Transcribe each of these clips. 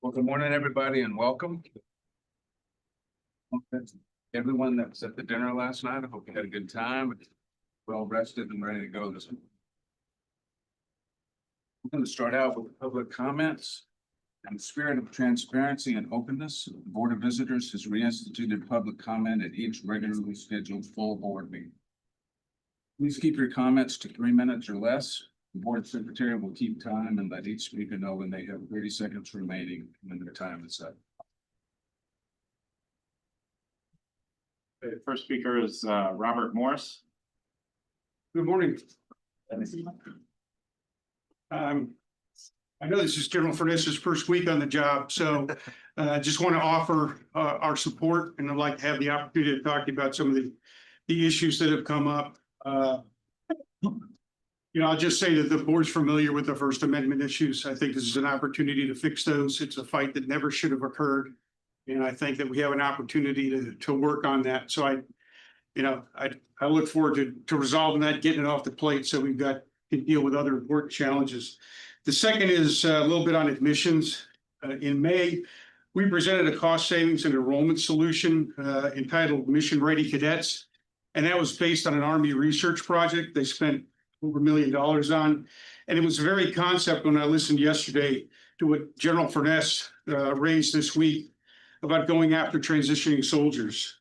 Well, good morning, everybody, and welcome. Everyone that was at the dinner last night, I hope you had a good time, well rested and ready to go this morning. I'm going to start out with public comments. In the spirit of transparency and openness, the Board of Visitors has reinstituted public comment at each regularly scheduled full board meeting. Please keep your comments to 3 minutes or less. The board secretary will keep time and let each speaker know when they have 30 seconds remaining when their time is up. The first speaker is Robert Morris. Good morning. I know this is General Furness's first week on the job, so I just want to offer our support, and I'd like to have the opportunity to talk to you about some of the issues that have come up. I'll just say that the board's familiar with the First Amendment issues. I think this is an opportunity to fix those. It's a fight that never should have occurred. And I think that we have an opportunity to work on that. So I look forward to resolving that, getting it off the plate so we can deal with other important challenges. The second is a little bit on admissions. In May, we presented a cost savings and enrollment solution entitled Mission Ready Cadets. And that was based on an Army research project they spent over $1 million on. And it was a very concept when I listened yesterday to what General Furness raised this week about going after transitioning soldiers.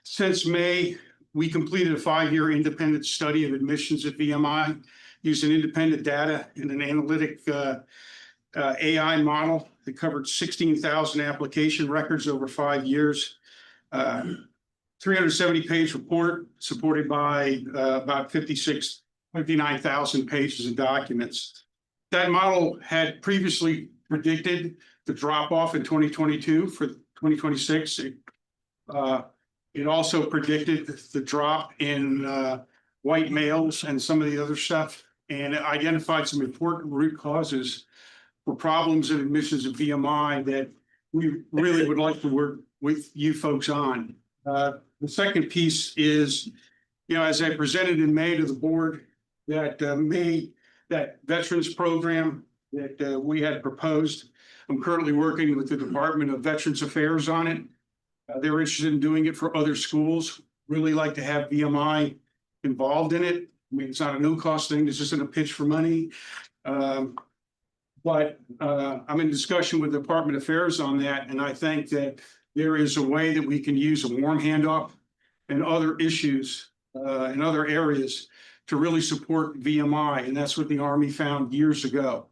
Since May, we completed a 5-year independent study of admissions at VMI, using independent data and an analytic AI model that covered 16,000 application records over 5 years. 370-page report supported by about 59,000 pages of documents. That model had previously predicted the drop off in 2022 for 2026. It also predicted the drop in white males and some of the other stuff, and it identified some important root causes for problems in admissions at VMI that we really would like to work with you folks on. The second piece is, as I presented in May to the board, that veterans program that we had proposed. I'm currently working with the Department of Veterans Affairs on it. They're interested in doing it for other schools. Really like to have VMI involved in it. I mean, it's not a no-cost thing. This isn't a pitch for money. But I'm in discussion with the Department of Affairs on that, and I think that there is a way that we can use a warm handoff and other issues in other areas to really support VMI, and that's what the Army found years ago.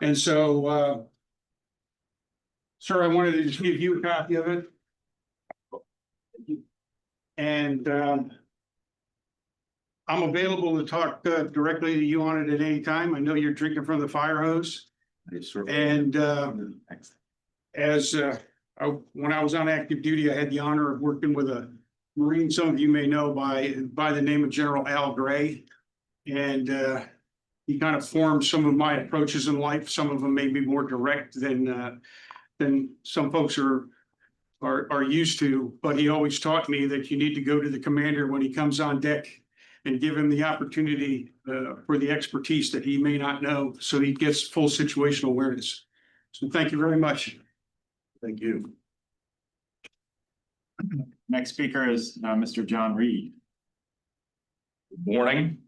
And so, sir, I wanted to just give you a copy of it. And I'm available to talk directly to you on it at any time. I know you're drinking from the fire hose. And when I was on active duty, I had the honor of working with a Marine some of you may know by the name of General Al Gray. And he kind of formed some of my approaches in life. Some of them may be more direct than some folks are used to, but he always taught me that you need to go to the commander when he comes on deck and give him the opportunity for the expertise that he may not know, so he gets full situational awareness. So thank you very much. Thank you. Next speaker is Mr. John Reed. Good morning.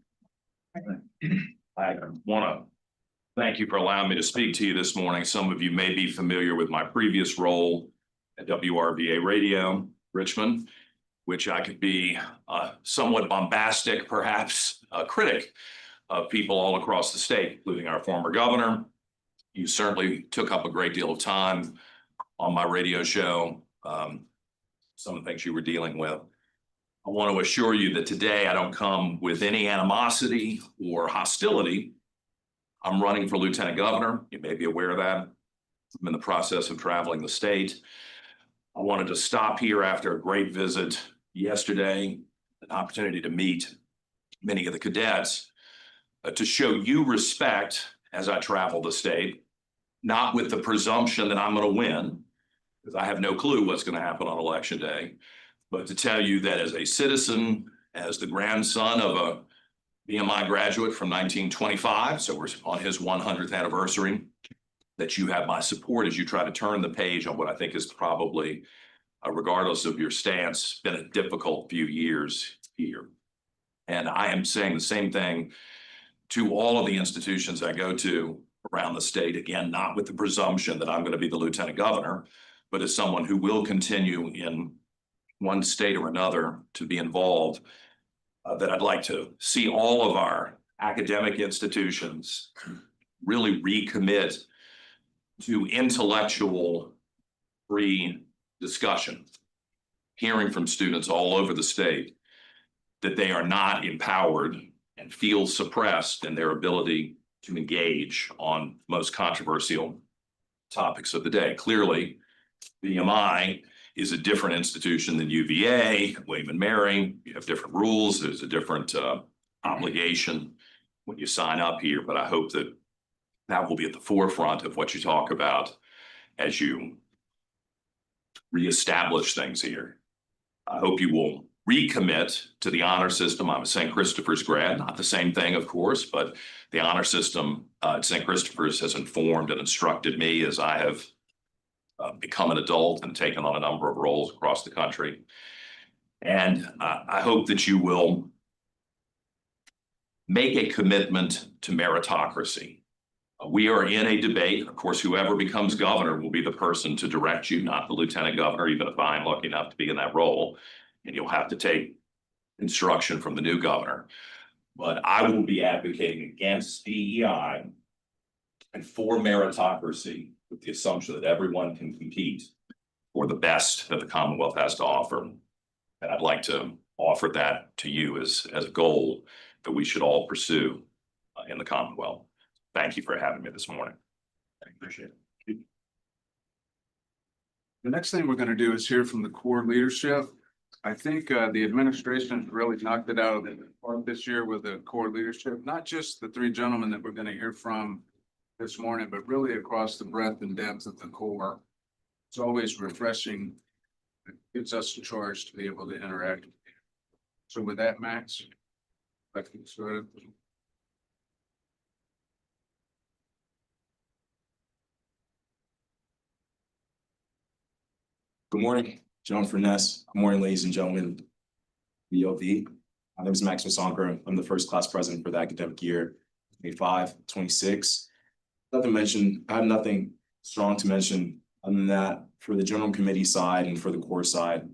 I want to thank you for allowing me to speak to you this morning. Some of you may be familiar with my previous role at WRVA Radio, Richmond, which I could be somewhat bombastic, perhaps a critic of people all across the state, including our former governor. You certainly took up a great deal of time on my radio show, some of the things you were dealing with. I want to assure you that today I don't come with any animosity or hostility. I'm running for lieutenant governor. You may be aware of that. I'm in the process of traveling the state. I wanted to stop here after a great visit yesterday, an opportunity to meet many of the cadets, to show you respect as I travel the state, not with the presumption that I'm going to win, because I have no clue what's going to happen on election day, but to tell you that as a citizen, as the grandson of a VMI graduate from 1925, so we're on his 100th anniversary, that you have my support as you try to turn the page on what I think is probably, regardless of your stance, been a difficult few years here. And I am saying the same thing to all of the institutions I go to around the state, again, not with the presumption that I'm going to be the lieutenant governor, but as someone who will continue in one state or another to be involved, that I'd like to see all of our academic institutions really recommit to intellectual free discussion, hearing from students all over the state that they are not empowered and feel suppressed in their ability to engage on most controversial topics of the day. Clearly, VMI is a different institution than UVA, William and Mary. You have different rules. There's a different obligation when you sign up here, but I hope that that will be at the forefront of what you talk about as you reestablish things here. I hope you will recommit to the honor system. I'm a St. Christopher's grad, not the same thing, of course, but the honor system at St. Christopher's has informed and instructed me as I have become an adult and taken on a number of roles across the country. And I hope that you will make a commitment to meritocracy. We are in a debate. Of course, whoever becomes governor will be the person to direct you, not the lieutenant governor, even if I'm lucky enough to be in that role. And you'll have to take instruction from the new governor. But I will be advocating against DEI and for meritocracy with the assumption that everyone can compete for the best that the Commonwealth has to offer. And I'd like to offer that to you as a goal that we should all pursue in the Commonwealth. Thank you for having me this morning. I appreciate it. The next thing we're going to do is hear from the core leadership. I think the administration really knocked it out of the park this year with the core leadership, not just the three gentlemen that we're going to hear from this morning, but really across the breadth and depth of the core. It's always refreshing. It gives us a charge to be able to interact. So with that, Max, I can start. Good morning, John Furness. Good morning, ladies and gentlemen. BOV. My name is Max Masonker. I'm the first class president for the academic year 25-26. Nothing to mention. I have nothing strong to mention other than that for the general committee side and for the core side.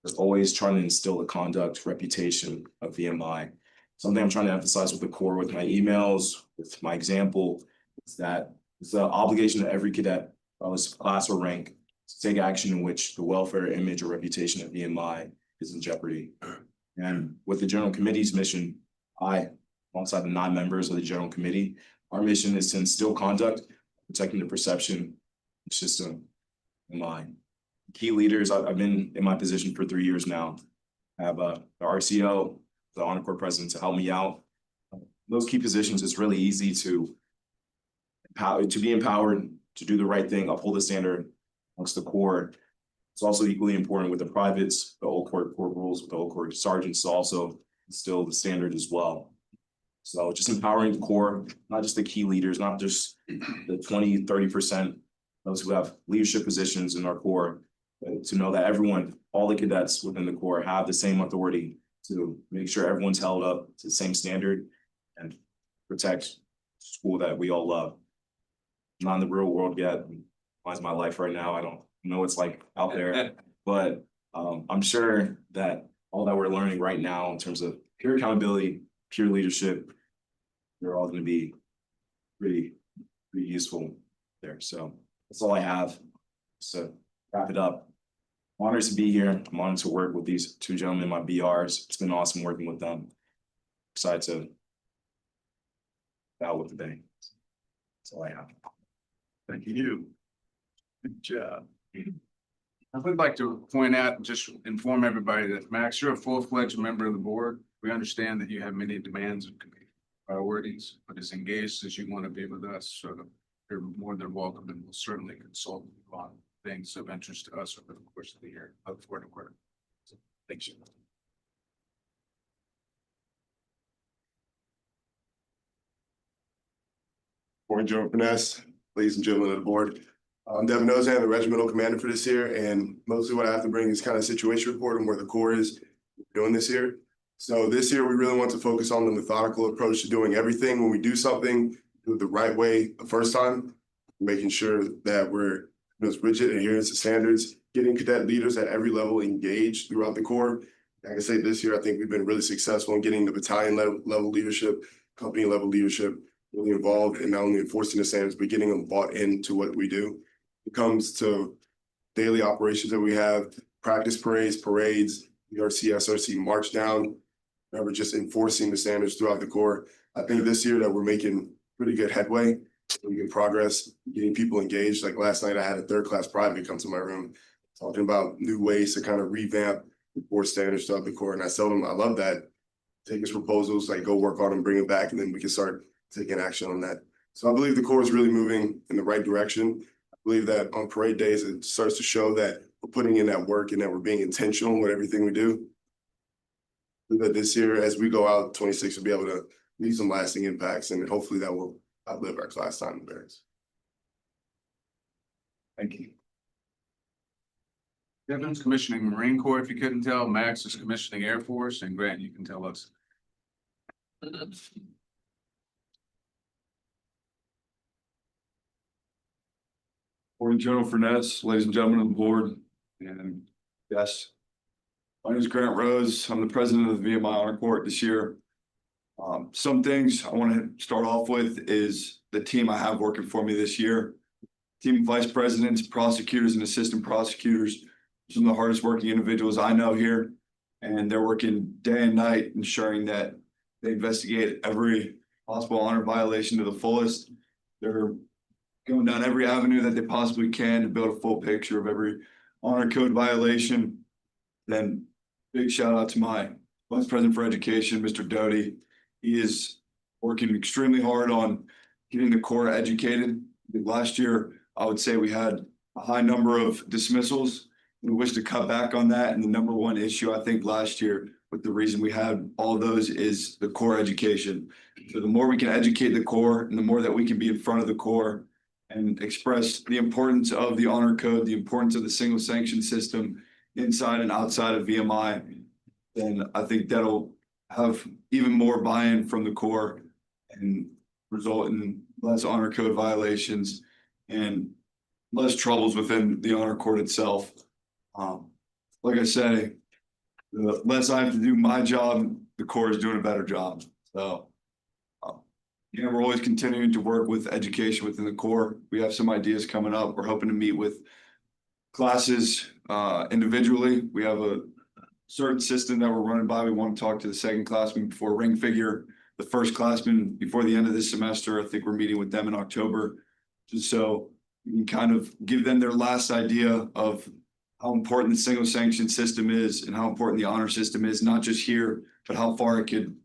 There's always trying to instill the conduct, reputation of VMI. Something I'm trying to emphasize with the core, with my emails, with my example, is that it's the obligation of every cadet, regardless of class or rank, to take action in which the welfare, image, or reputation of VMI is in jeopardy. And with the general committee's mission, alongside the 9 members of the general committee, our mission is to instill conduct, protecting the perception system in mind. Key leaders, I've been in my position for 3 years now. I have the RCO, the Honor Corps president to help me out. Those key positions, it's really easy to be empowered, to do the right thing, uphold the standard amongst the Corps. It's also equally important with the privates, the old Corps corporals, with the old Corps sergeants to also instill the standard as well. So just empowering the Corps, not just the key leaders, not just the 20-30%, those who have leadership positions in our Corps, but to know that everyone, all the cadets within the Corps have the same authority to make sure everyone's held up to the same standard and protect school that we all love. Not in the real world yet. Mine's my life right now. I don't know what it's like out there, but I'm sure that all that we're learning right now in terms of peer accountability, peer leadership, they're all going to be pretty useful there. So that's all I have. So wrap it up. I'm honored to be here. I'm honored to work with these 2 gentlemen, my BRs. It's been awesome working with them. Excited to battle with the day. That's all I have. Thank you. Good job. I would like to point out and just inform everybody that Max, you're a full-fledged member of the board. We understand that you have many demands and priorities, but as engaged as you want to be with us, so you're more than welcome, and we'll certainly consult you on things of interest to us over the course of the year. Look forward to work. So, thank you. Morning, Joe Finesse. ladies and gentlemen of the board. I'm Devin Ozan, the regimental commander for this year, and mostly what I have to bring is kind of a situation report on where the Corps is doing this year. So this year, we really want to focus on the methodical approach to doing everything. When we do something, do it the right way the first time, making sure that we're rigid adherence to standards, getting cadet leaders at every level engaged throughout the Corps. Like I say, this year, I think we've been really successful in getting the battalion level leadership, company level leadership really involved in not only enforcing the standards, but getting them bought into what we do. It comes to daily operations that we have, practice parades, ERC, SRC march down, we're just enforcing the standards throughout the Corps. I think this year that we're making pretty good headway, pretty good progress, getting people engaged. Like last night, I had a third class private come to my room talking about new ways to kind of revamp the Corps standards throughout the Corps. And I tell them, I love that. Take his proposals, like go work on them, bring it back, and then we can start taking action on that. So I believe the Corps is really moving in the right direction. I believe that on parade days, it starts to show that we're putting in that work and that we're being intentional with everything we do. That this year, as we go out, 26 will be able to leave some lasting impacts, and hopefully that will outlive our class time in barracks. Thank you. Kevin's commissioning Marine Corps, if you couldn't tell. Max is commissioning Air Force, and Grant, you can tell us. Morning, General Furness, ladies and gentlemen of the board, and yes, my name is Grant Rose. I'm the president of the VMI Honor Court this year. Some things I want to start off with is the team I have working for me this year. Team of vice presidents, prosecutors, and assistant prosecutors, some of the hardest working individuals I know here, and they're working day and night ensuring that they investigate every possible honor violation to the fullest. They're going down every avenue that they possibly can to build a full picture of every honor code violation. Then big shout out to my Vice President for Education, Mr. Doty. He is working extremely hard on getting the Corps educated. Last year, I would say we had a high number of dismissals. We wish to cut back on that. And the number one issue, I think, last year, with the reason we had all those is the Corps education. So the more we can educate the Corps and the more that we can be in front of the Corps and express the importance of the honor code, the importance of the single sanction system inside and outside of VMI, then I think that'll have even more buy-in from the Corps and result in less honor code violations and less troubles within the honor court itself. Like I say, the less I have to do my job, the Corps is doing a better job. So, we're always continuing to work with education within the Corps. We have some ideas coming up. We're hoping to meet with classes individually. We have a certain system that we're running by. We want to talk to the second classman before ring figure, the first classman before the end of this semester. I think we're meeting with them in October, just so we can kind of give them their last idea of how important the single sanction system is and how important the honor system is, not just here, but how far it could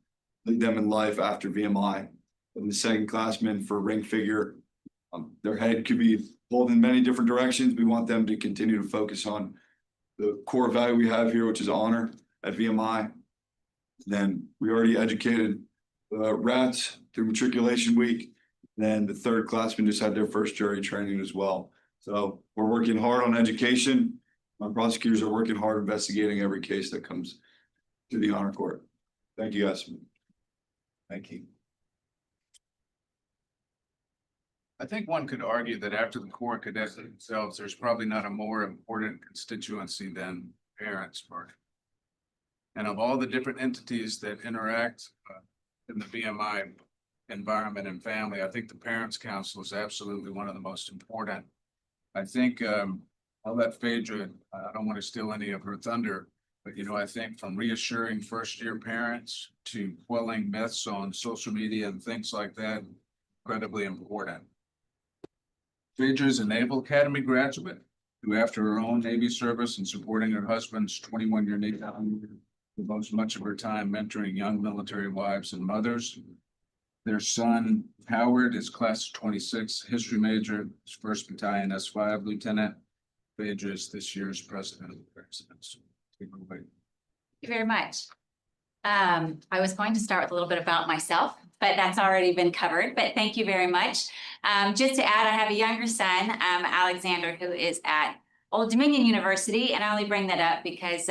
lead them in life after VMI. And the second classmen for ring figure, their head could be pulled in many different directions. We want them to continue to focus on the core value we have here, which is honor at VMI. Then we already educated rats through matriculation week. Then the third classmen just had their first jury training as well. So we're working hard on education. My prosecutors are working hard investigating every case that comes to the honor court. Thank you, guys. Thank you. I think one could argue that after the Corps cadets themselves, there's probably not a more important constituency than parents. And of all the different entities that interact in the VMI environment and family, I think the Parents Council is absolutely one of the most important. I think I'll let Phaedra, I don't want to steal any of her thunder, but I think from reassuring first-year parents to quelling myths on social media and things like that, incredibly important. Phaedra is a Naval Academy graduate who, after her own Navy service and supporting her husband's 21-year Navy, devotes much of her time mentoring young military wives and mothers. Their son, Howard, is class of 26, history major, his 1st Battalion S5 lieutenant. Phaedra is this year's president of the Parents Council. Thank you very much. I was going to start with a little bit about myself, but that's already been covered, but thank you very much. Just to add, I have a younger son, Alexander, who is at Old Dominion University, and I only bring that up because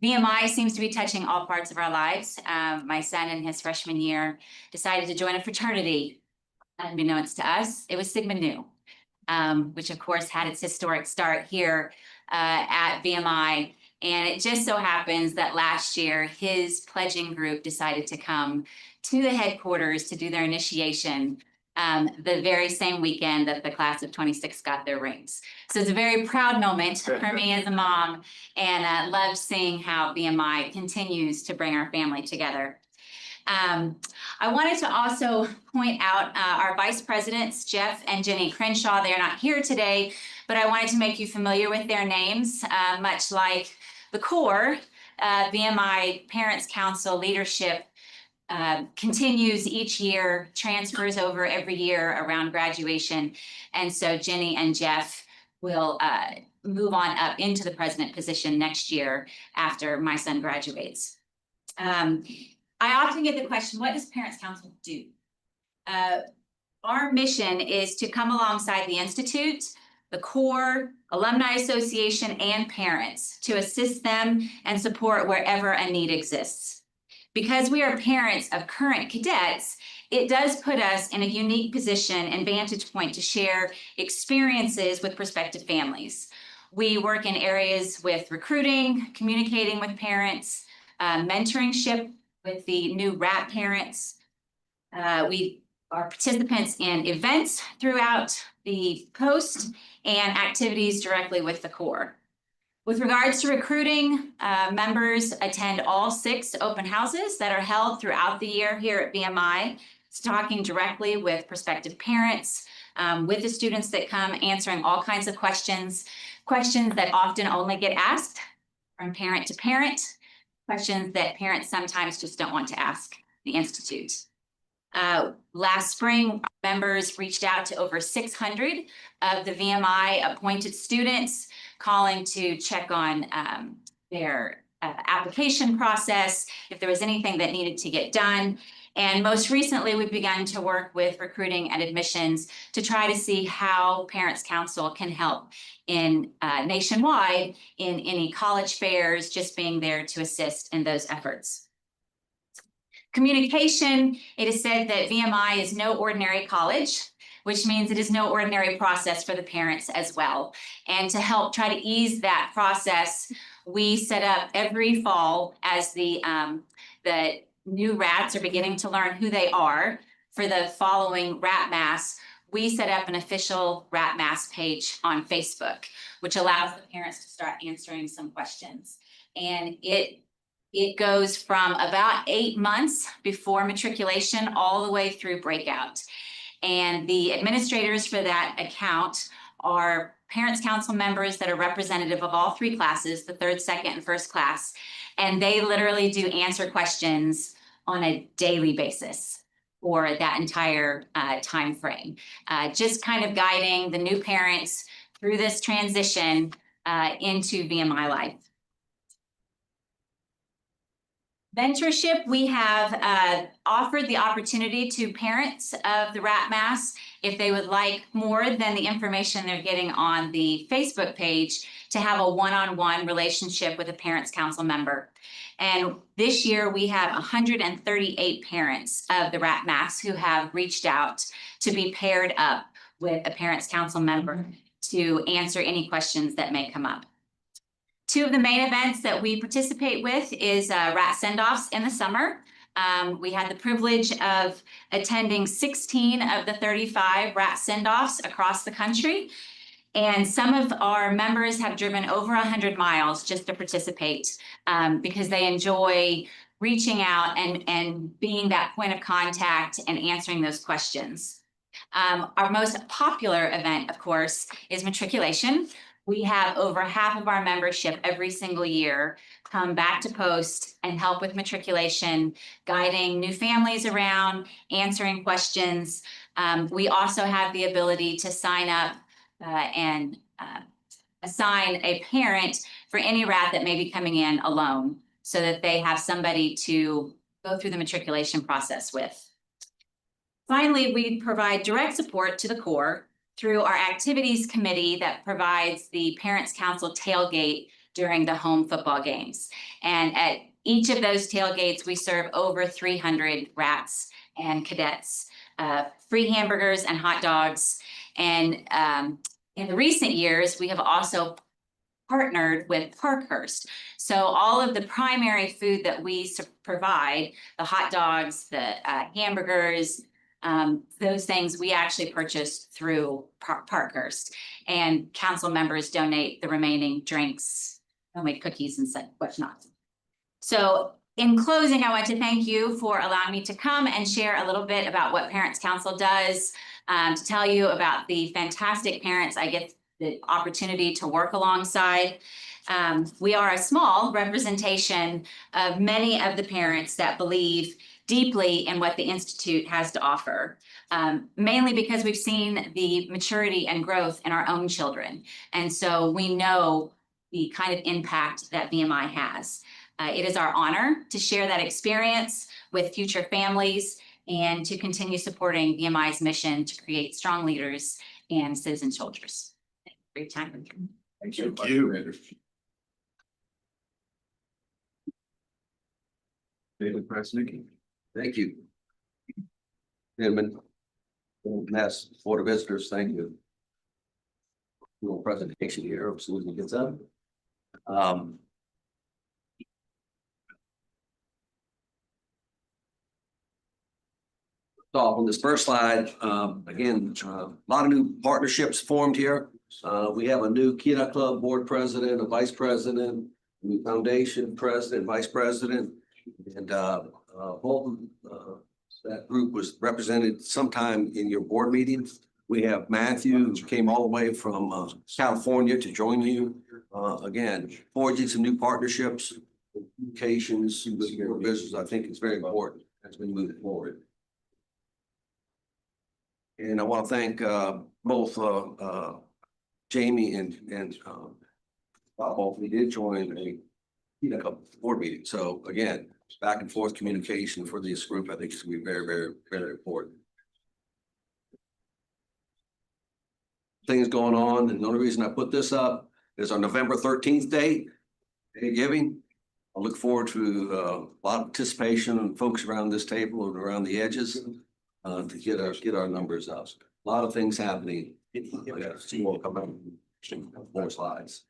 VMI seems to be touching all parts of our lives. My son in his freshman year decided to join a fraternity. Unbeknownst to us, it was Sigma Nu, which of course had its historic start here at VMI. And it just so happens that last year, his pledging group decided to come to the headquarters to do their initiation the very same weekend that the class of 26 got their rings. So it's a very proud moment for me as a mom, and love seeing how VMI continues to bring our family together. I wanted to also point out our vice presidents, Jeff and Jenny Crenshaw. They are not here today, but I wanted to make you familiar with their names, much like the core. VMI Parents Council leadership continues each year, transfers over every year around graduation. And so Jenny and Jeff will move on up into the president position next year after my son graduates. I often get the question, what does Parents Council do? Our mission is to come alongside the Institute, the core, Alumni Association, and parents to assist them and support wherever a need exists. Because we are parents of current cadets, it does put us in a unique position and vantage point to share experiences with prospective families. We work in areas with recruiting, communicating with parents, mentorship with the new RAP parents. We are participants in events throughout the coast and activities directly with the core. With regards to recruiting, members attend all 6 open houses that are held throughout the year here at VMI. It's talking directly with prospective parents, with the students that come, answering all kinds of questions that often only get asked from parent to parent, questions that parents sometimes just don't want to ask the Institute. Last spring, members reached out to over 600 of the VMI appointed students, calling to check on their application process, if there was anything that needed to get done. And most recently, we've begun to work with recruiting and admissions to try to see how Parents Council can help in nationwide in any college fairs, just being there to assist in those efforts. Communication, it is said that VMI is no ordinary college, which means it is no ordinary process for the parents as well. And to help try to ease that process, we set up every fall as the new RATs are beginning to learn who they are for the following RAT Mass. We set up an official RAT Mass page on Facebook, which allows the parents to start answering some questions. And it goes from about 8 months before matriculation all the way through breakout. And the administrators for that account are Parents Council members that are representative of all 3 classes, the 3rd, 2nd, and 1st class. And they literally do answer questions on a daily basis for that entire time frame. Just kind of guiding the new parents through this transition into VMI life. Mentorship, we have offered the opportunity to parents of the RAT Mass, if they would like more than the information they're getting on the Facebook page, to have a one-on-one relationship with a Parents Council member. And this year we have 138 parents of the RAT Mass who have reached out to be paired up with a Parents Council member to answer any questions that may come up. 2 of the main events that we participate with is RAT send-offs in the summer. We had the privilege of attending 16 of the 35 RAT send-offs across the country. And some of our members have driven over 100 miles just to participate because they enjoy reaching out and being that point of contact and answering those questions. Our most popular event, of course, is matriculation. We have over half of our membership every single year come back to post and help with matriculation, guiding new families around, answering questions. We also have the ability to sign up and assign a parent for any RAT that may be coming in alone. so that they have somebody to go through the matriculation process with. Finally, we provide direct support to the core through our activities committee that provides the Parents Council tailgate during the home football games. And at each of those tailgates, we serve over 300 rats and cadets, free hamburgers and hot dogs. And in the recent years, we have also partnered with Parkhurst. So all of the primary food that we provide, the hot dogs, the hamburgers, those things we actually purchase through Parkhurst. And council members donate the remaining drinks, homemade cookies and whatnot. So in closing, I want to thank you for allowing me to come and share a little bit about what Parents Council does, to tell you about the fantastic parents I get the opportunity to work alongside. We are a small representation of many of the parents that believe deeply in what the Institute has to offer, mainly because we've seen the maturity and growth in our own children. And so we know the kind of impact that VMI has. It is our honor to share that experience with future families and to continue supporting VMI's mission to create strong leaders and citizen soldiers. Great time. Thank you. David Presnick. Thank you. Gentlemen, Mass Board of Visitors, thank you. Little presentation here, as soon as it gets up. So on this first slide, again, a lot of new partnerships formed here. We have a new Kina Club board president, a vice president, new foundation president, vice president, and both that group was represented sometime in your board meetings. We have Matthew, who came all the way from California to join you. Again, forging some new partnerships, communications with your business, I think is very important as we move forward. And I want to thank both Jamie and Bob. We did join a board meeting. So again, back and forth communication for this group, I think is going to be very, very, very important. Things going on, and the only reason I put this up is our November 13th date, Day of Giving. I look forward to a lot of participation and folks around this table and around the edges to get our numbers up. A lot of things happening. See more coming. More slides.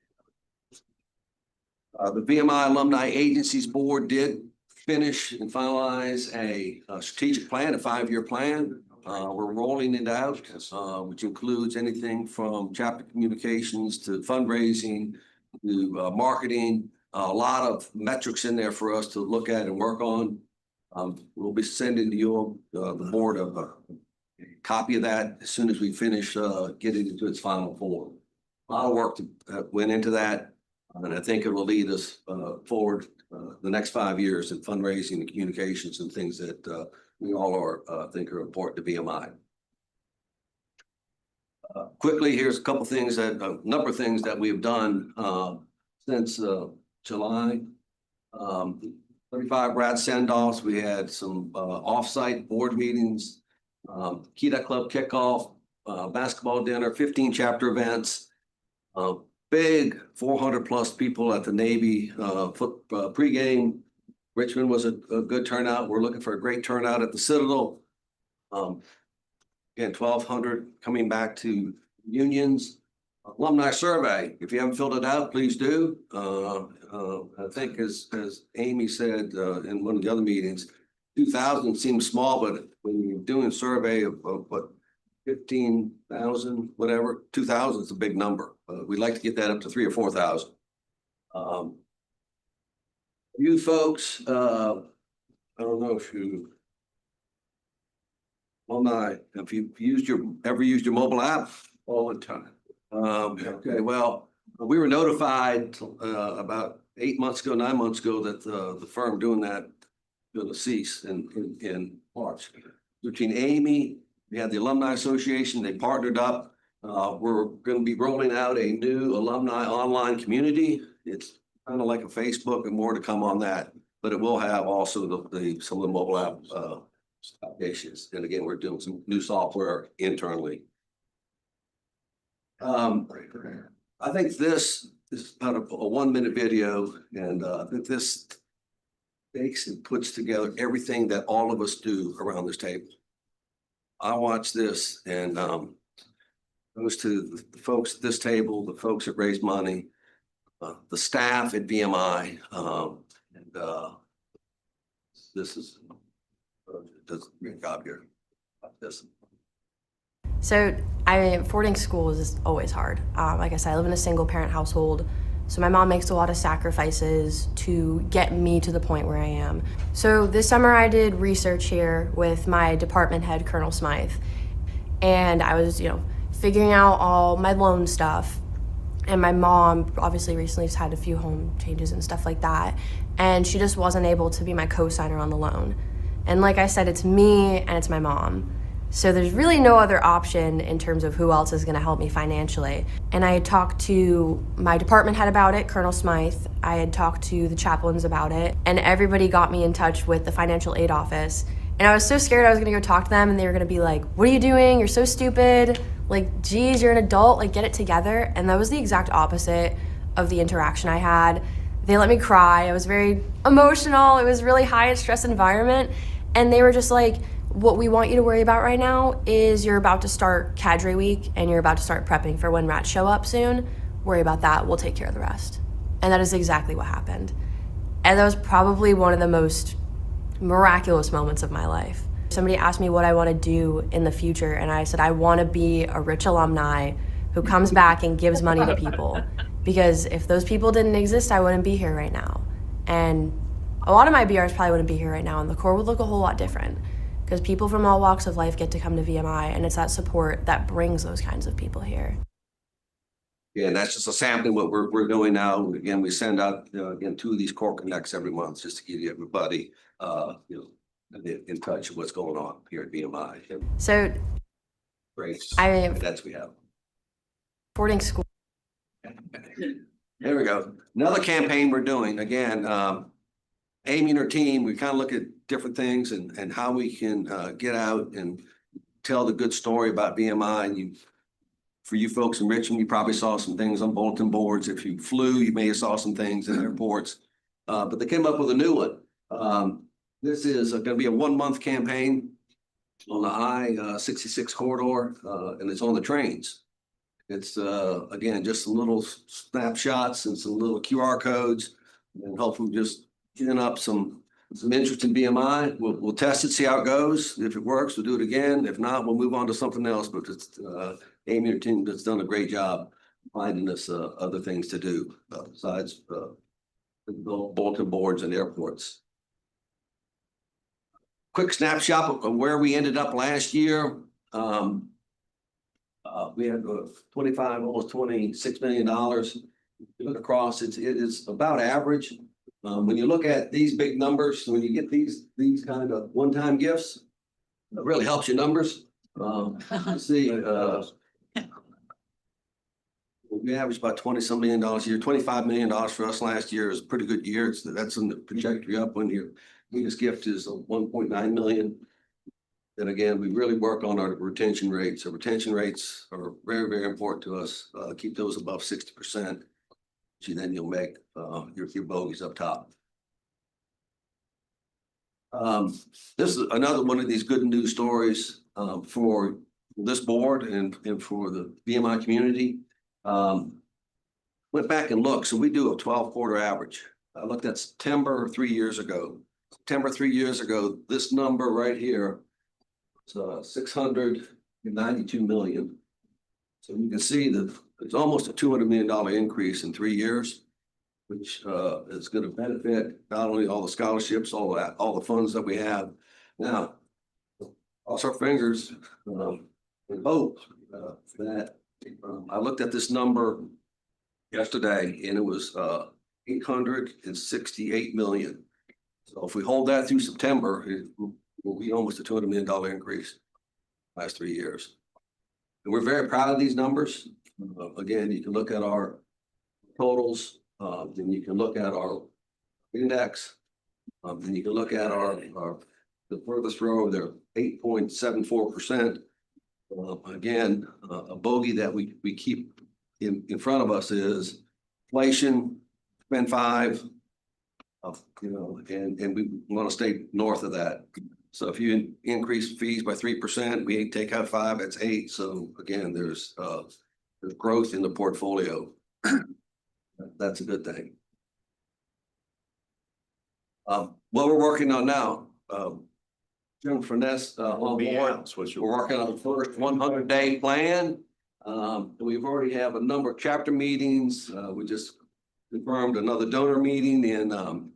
The VMI Alumni Agencies Board did finish and finalize a strategic plan, a 5-year plan. We're rolling it out, which includes anything from chapter communications to fundraising to marketing. A lot of metrics in there for us to look at and work on. We'll be sending to you, the board, a copy of that as soon as we finish getting into its final form. A lot of work went into that, and I think it will lead us forward the next 5 years in fundraising and communications and things that we all are think are important to VMI. Quickly, here's a couple things a number of things that we've done since July. 35 grad send-offs. We had some off-site board meetings, Kita Club kickoff, basketball dinner, 15 chapter events, big 400 plus people at the Navy pregame. Richmond was a good turnout. We're looking for a great turnout at the Citadel. Again, 1,200 coming back to unions. Alumni survey, if you haven't filled it out, please do. I think as Amy said in one of the other meetings, 2,000 seems small, but when you're doing a survey of what, 15,000, whatever, 2,000 is a big number. We'd like to get that up to 3,000 or 4,000. You folks, I don't know if you alumni, if you ever used your mobile app? All the time. Okay, well, we were notified about 9 months ago that the firm doing that going to cease in March. Between Amy, we had the Alumni Association, they partnered up. We're going to be rolling out a new alumni online community. It's kind of like a Facebook, and more to come on that. But it will have also some of the mobile app applications. And again, we're doing some new software internally. I think this is about a 1-minute video, and I think this takes and puts together everything that all of us do around this table. I watch this and goes to the folks at this table, the folks that raise money, the staff at VMI, and this is does a great job here. This. So affording school is always hard. Like I said, I live in a single parent household. So my mom makes a lot of sacrifices to get me to the point where I am. So this summer I did research here with my department head, Colonel Smythe. And I was, figuring out all my loan stuff. And my mom obviously recently just had a few home changes and stuff like that. And she just wasn't able to be my co-signer on the loan. And like I said, it's me and it's my mom. So there's really no other option in terms of who else is gonna help me financially. And I had talked to my department head about it, Colonel Smythe. I had talked to the chaplains about it, and everybody got me in touch with the financial aid office. And I was so scared I was gonna go talk to them and they were gonna be like, what are you doing? You're so stupid. Like, geez, you're an adult, like get it together. And that was the exact opposite of the interaction I had. They let me cry. I was very emotional. It was really high stress environment. And they were just like, what we want you to worry about right now is you're about to start cadre week and you're about to start prepping for when rats show up soon. Worry about that, we'll take care of the rest. And that is exactly what happened. And that was probably one of the most miraculous moments of my life. Somebody asked me what I want to do in the future, and I said, I want to be a rich alumni who comes back and gives money to people. Because if those people didn't exist, I wouldn't be here right now. And a lot of my BRs probably wouldn't be here right now, and the Corps would look a whole lot different. Because people from all walks of life get to come to VMI, and it's that support that brings those kinds of people here. Yeah, and that's just a sampling what we're doing now. Again, we send out again 2 of these Corps Connects every month just to give you everybody in touch with what's going on here at VMI. So Great. I That's we have. boarding school. There we go. Another campaign we're doing again. Amy and her team, we kind of look at different things and how we can get out and tell the good story about VMI. And for you folks in Richmond, you probably saw some things on bulletin boards. If you flew, you may have saw some things in airports. But they came up with a new one. This is going to be a 1-month campaign on the I-66 corridor, and it's on the trains. It's again just some little snapshots and some little QR codes, and hopefully just getting up some interest in BMI. We'll test it, see how it goes. If it works, we'll do it again. If not, we'll move on to something else. But it's Amy and her team has done a great job finding us other things to do besides bulletin boards and airports. Quick snapshot of where we ended up last year. We had almost $26 million. Look across, it is about average. When you look at these big numbers, when you get these kind of one-time gifts, it really helps your numbers. See, we averaged about $20-some million a year. $25 million for us last year is a pretty good year. That's in the trajectory up. When your biggest gift is 1.9 million. Then again, we really work on our retention rates. Our retention rates are very, very important to us. Keep those above 60%. Then you'll make your bogeys up top. This is another one of these good news stories for this board and for the VMI community. Went back and looked. So we do a 12-quarter average. I looked at September 3 years ago. September 3 years ago, this number right here was 692 million. So you can see that it's almost a $200 million increase in 3 years, which is going to benefit not only all the scholarships, all the funds that we have. Now, cross our fingers and hope that I looked at this number yesterday and it was 868 million. So if we hold that through September, it will be almost a $200 million increase last 3 years. And we're very proud of these numbers. Again, you can look at our totals Then you can look at our index. Then you can look at the furthest row, they're 8.74%. Again, a bogey that we keep in front of us is inflation, spend 5, and we want to stay north of that. So if you increase fees by 3%, we take out 5, that's 8. So again, there's growth in the portfolio. That's a good thing. What we're working on now, Jim Furness on board. We're working on the first 100-day plan. We've already have a number of chapter meetings. We just confirmed another donor meeting in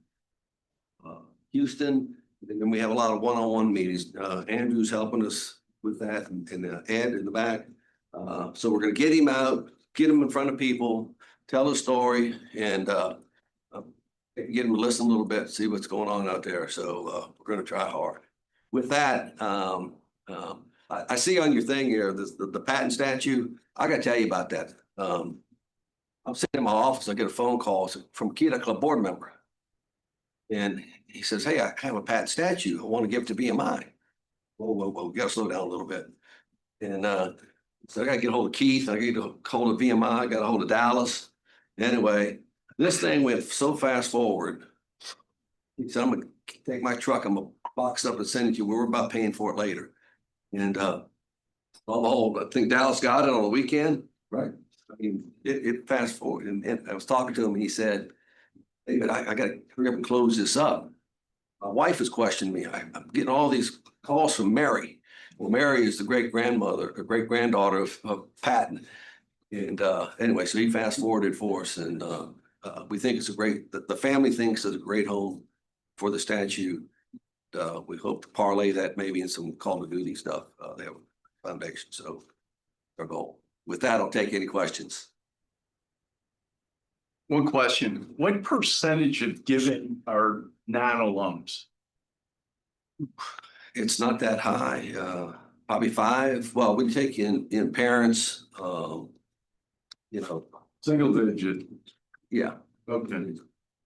Houston. And then we have a lot of one-on-one meetings. Andrew's helping us with that, and Ed in the back. So we're gonna get him out, get him in front of people, tell the story, and get him to listen a little bit, see what's going on out there. So we're gonna try hard. With that, I see on your thing here, the Patton statue. I gotta tell you about that. I'm sitting in my office, I get a phone call from a Kita Club board member. And he says, hey, I have a Patton statue. I want to give it to VMI. Whoa, we gotta slow down a little bit. And so I gotta get a hold of Keith, I get a hold of VMI, I got a hold of Dallas. Anyway, this thing went so fast forward. He said, I'm gonna take my truck, I'm gonna box up and send it to you. We're about paying for it later. And on the whole, I think Dallas got it on the weekend, right? I mean, it fast forward. And I was talking to him and he said, hey, but I gotta hurry up and close this up. My wife has questioned me. I'm getting all these calls from Mary. Well, Mary is the great granddaughter of Patton. And anyway, so he fast forwarded for us, and we think it's a great, the family thinks it's a great home for the statue. We hope to parlay that maybe in some Call of Duty stuff. They have a foundation, so our goal. With that, I'll take any questions. One question, what percentage of giving are non-alums? It's not that high, probably 5. Well, we take in parents, Single digit. yeah. Okay.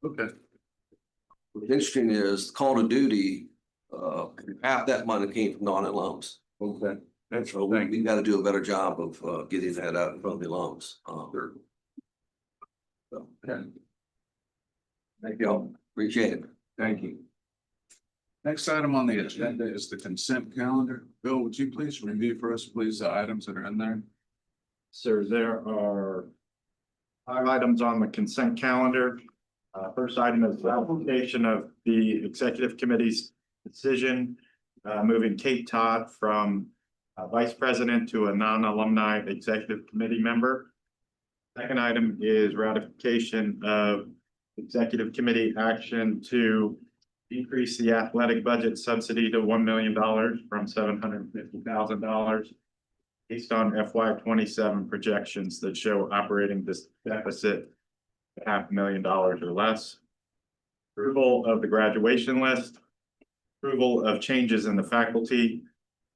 Okay. What's interesting is Call of Duty, half that money came from non-alums. Okay. That's So we got to do a better job of getting that out in front of the alums. So, Okay. thank you all. Appreciate it. Thank you. Next item on the agenda is the consent calendar. Bill, would you please review for us, please, the items that are in there? Sir, there are 5 items on the consent calendar. First item is the application of the executive committee's decision moving Kate Todd from vice president to a non-alumni executive committee member. Second item is ratification of executive committee action to increase the athletic budget subsidy to $1 million from $750,000 based on FY27 projections that show operating this deficit $500,000 or less. Approval of the graduation list, approval of changes in the faculty,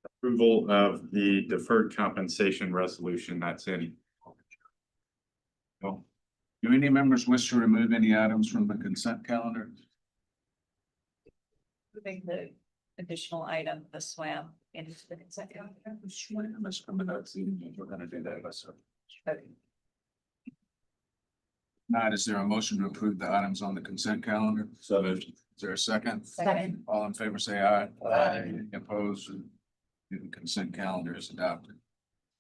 approval of the deferred compensation resolution that's in. Do any members wish to remove any items from the consent calendar? Moving the additional item, the swam into the consent calendar. We're gonna do that. Not, is there a motion to approve the items on the consent calendar? So moved. Is there a second? Second. All in favor, say aye. Aye. Opposed? The consent calendar is adopted.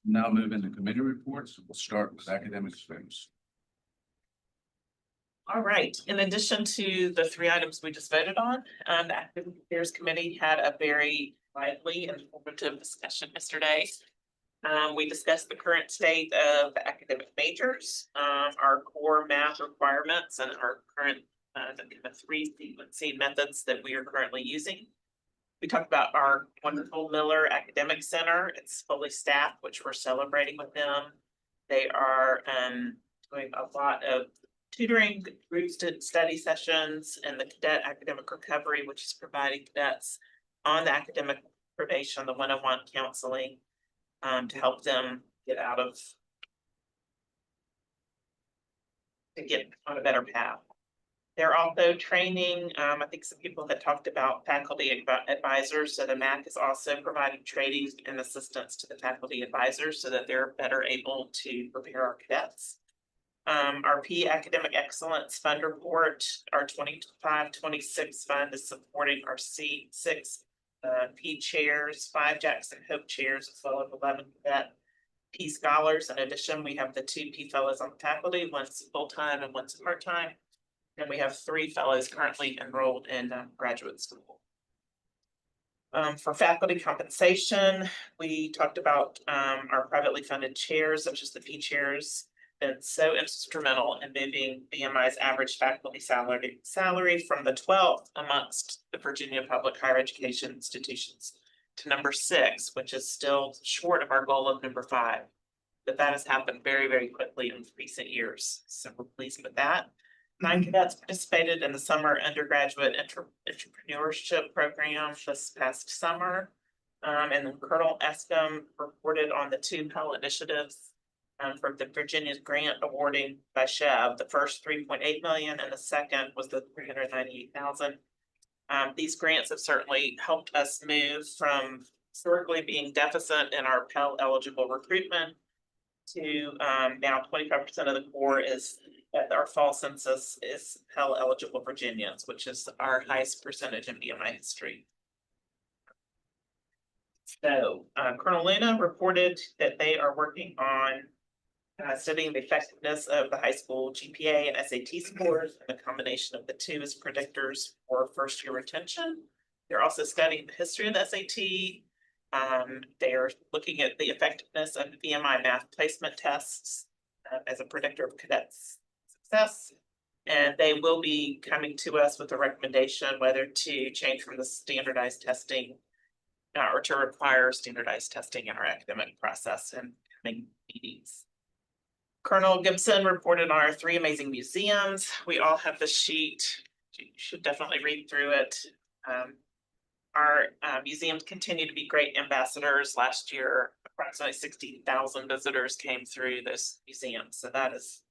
Now move into committee reports. We'll start with academic affairs. All right, in addition to the 3 items we just voted on, the Academic Affairs Committee had a very lively and informative discussion yesterday. We discussed the current state of academic majors, our core math requirements, and our current the 3 sequencing methods that we are currently using. We talked about our wonderful Miller Academic Center. It's fully staffed, which we're celebrating with them. They are doing a lot of tutoring, group study sessions, and the cadet academic recovery, which is providing cadets on the academic probation, the one-on-one counseling to help them get out of to get on a better path. They're also training, I think some people had talked about faculty advisors, so the MAC is also providing training and assistance to the faculty advisors so that they're better able to prepare our cadets. Our P Academic Excellence Fund Report, our 25-26 fund is supporting our C6 P chairs, 5 Jackson Hope chairs, as well as 11 cadet P scholars. In addition, we have the 2 P fellows on faculty, one's full-time and one's part-time. And we have 3 fellows currently enrolled in graduate school. For faculty compensation, we talked about our privately funded chairs, such as the P chairs, been so instrumental in moving VMI's average faculty salary from the 12th amongst the Virginia public higher education institutions to number 6, which is still short of our goal of number 5. But that has happened very, very quickly in recent years. So we're pleased with that. 9 cadets participated in the summer undergraduate entrepreneurship program this past summer. And then Colonel Escom reported on the 2 Pell initiatives from the Virginia's grant awarding by Chev, the first 3.8 million and the second was the 398,000. These grants have certainly helped us move from historically being deficit in our Pell eligible recruitment to now 25% of the core is at our fall census is Pell eligible Virginians, which is our highest percentage in VMI history. So Colonel Luna reported that they are working on studying the effectiveness of the high school GPA and SAT scores, and the combination of the 2 as predictors for first year retention. They're also studying the history of the SAT. They are looking at the effectiveness of the VMI math placement tests as a predictor of cadets' success. And they will be coming to us with a recommendation whether to change from the standardized testing or to require standardized testing in our academic process and coming meetings. Colonel Gibson reported on our 3 amazing museums. We all have the sheet. You should definitely read through it. Our museums continue to be great ambassadors. Last year, approximately 60,000 visitors came through this museum. So that is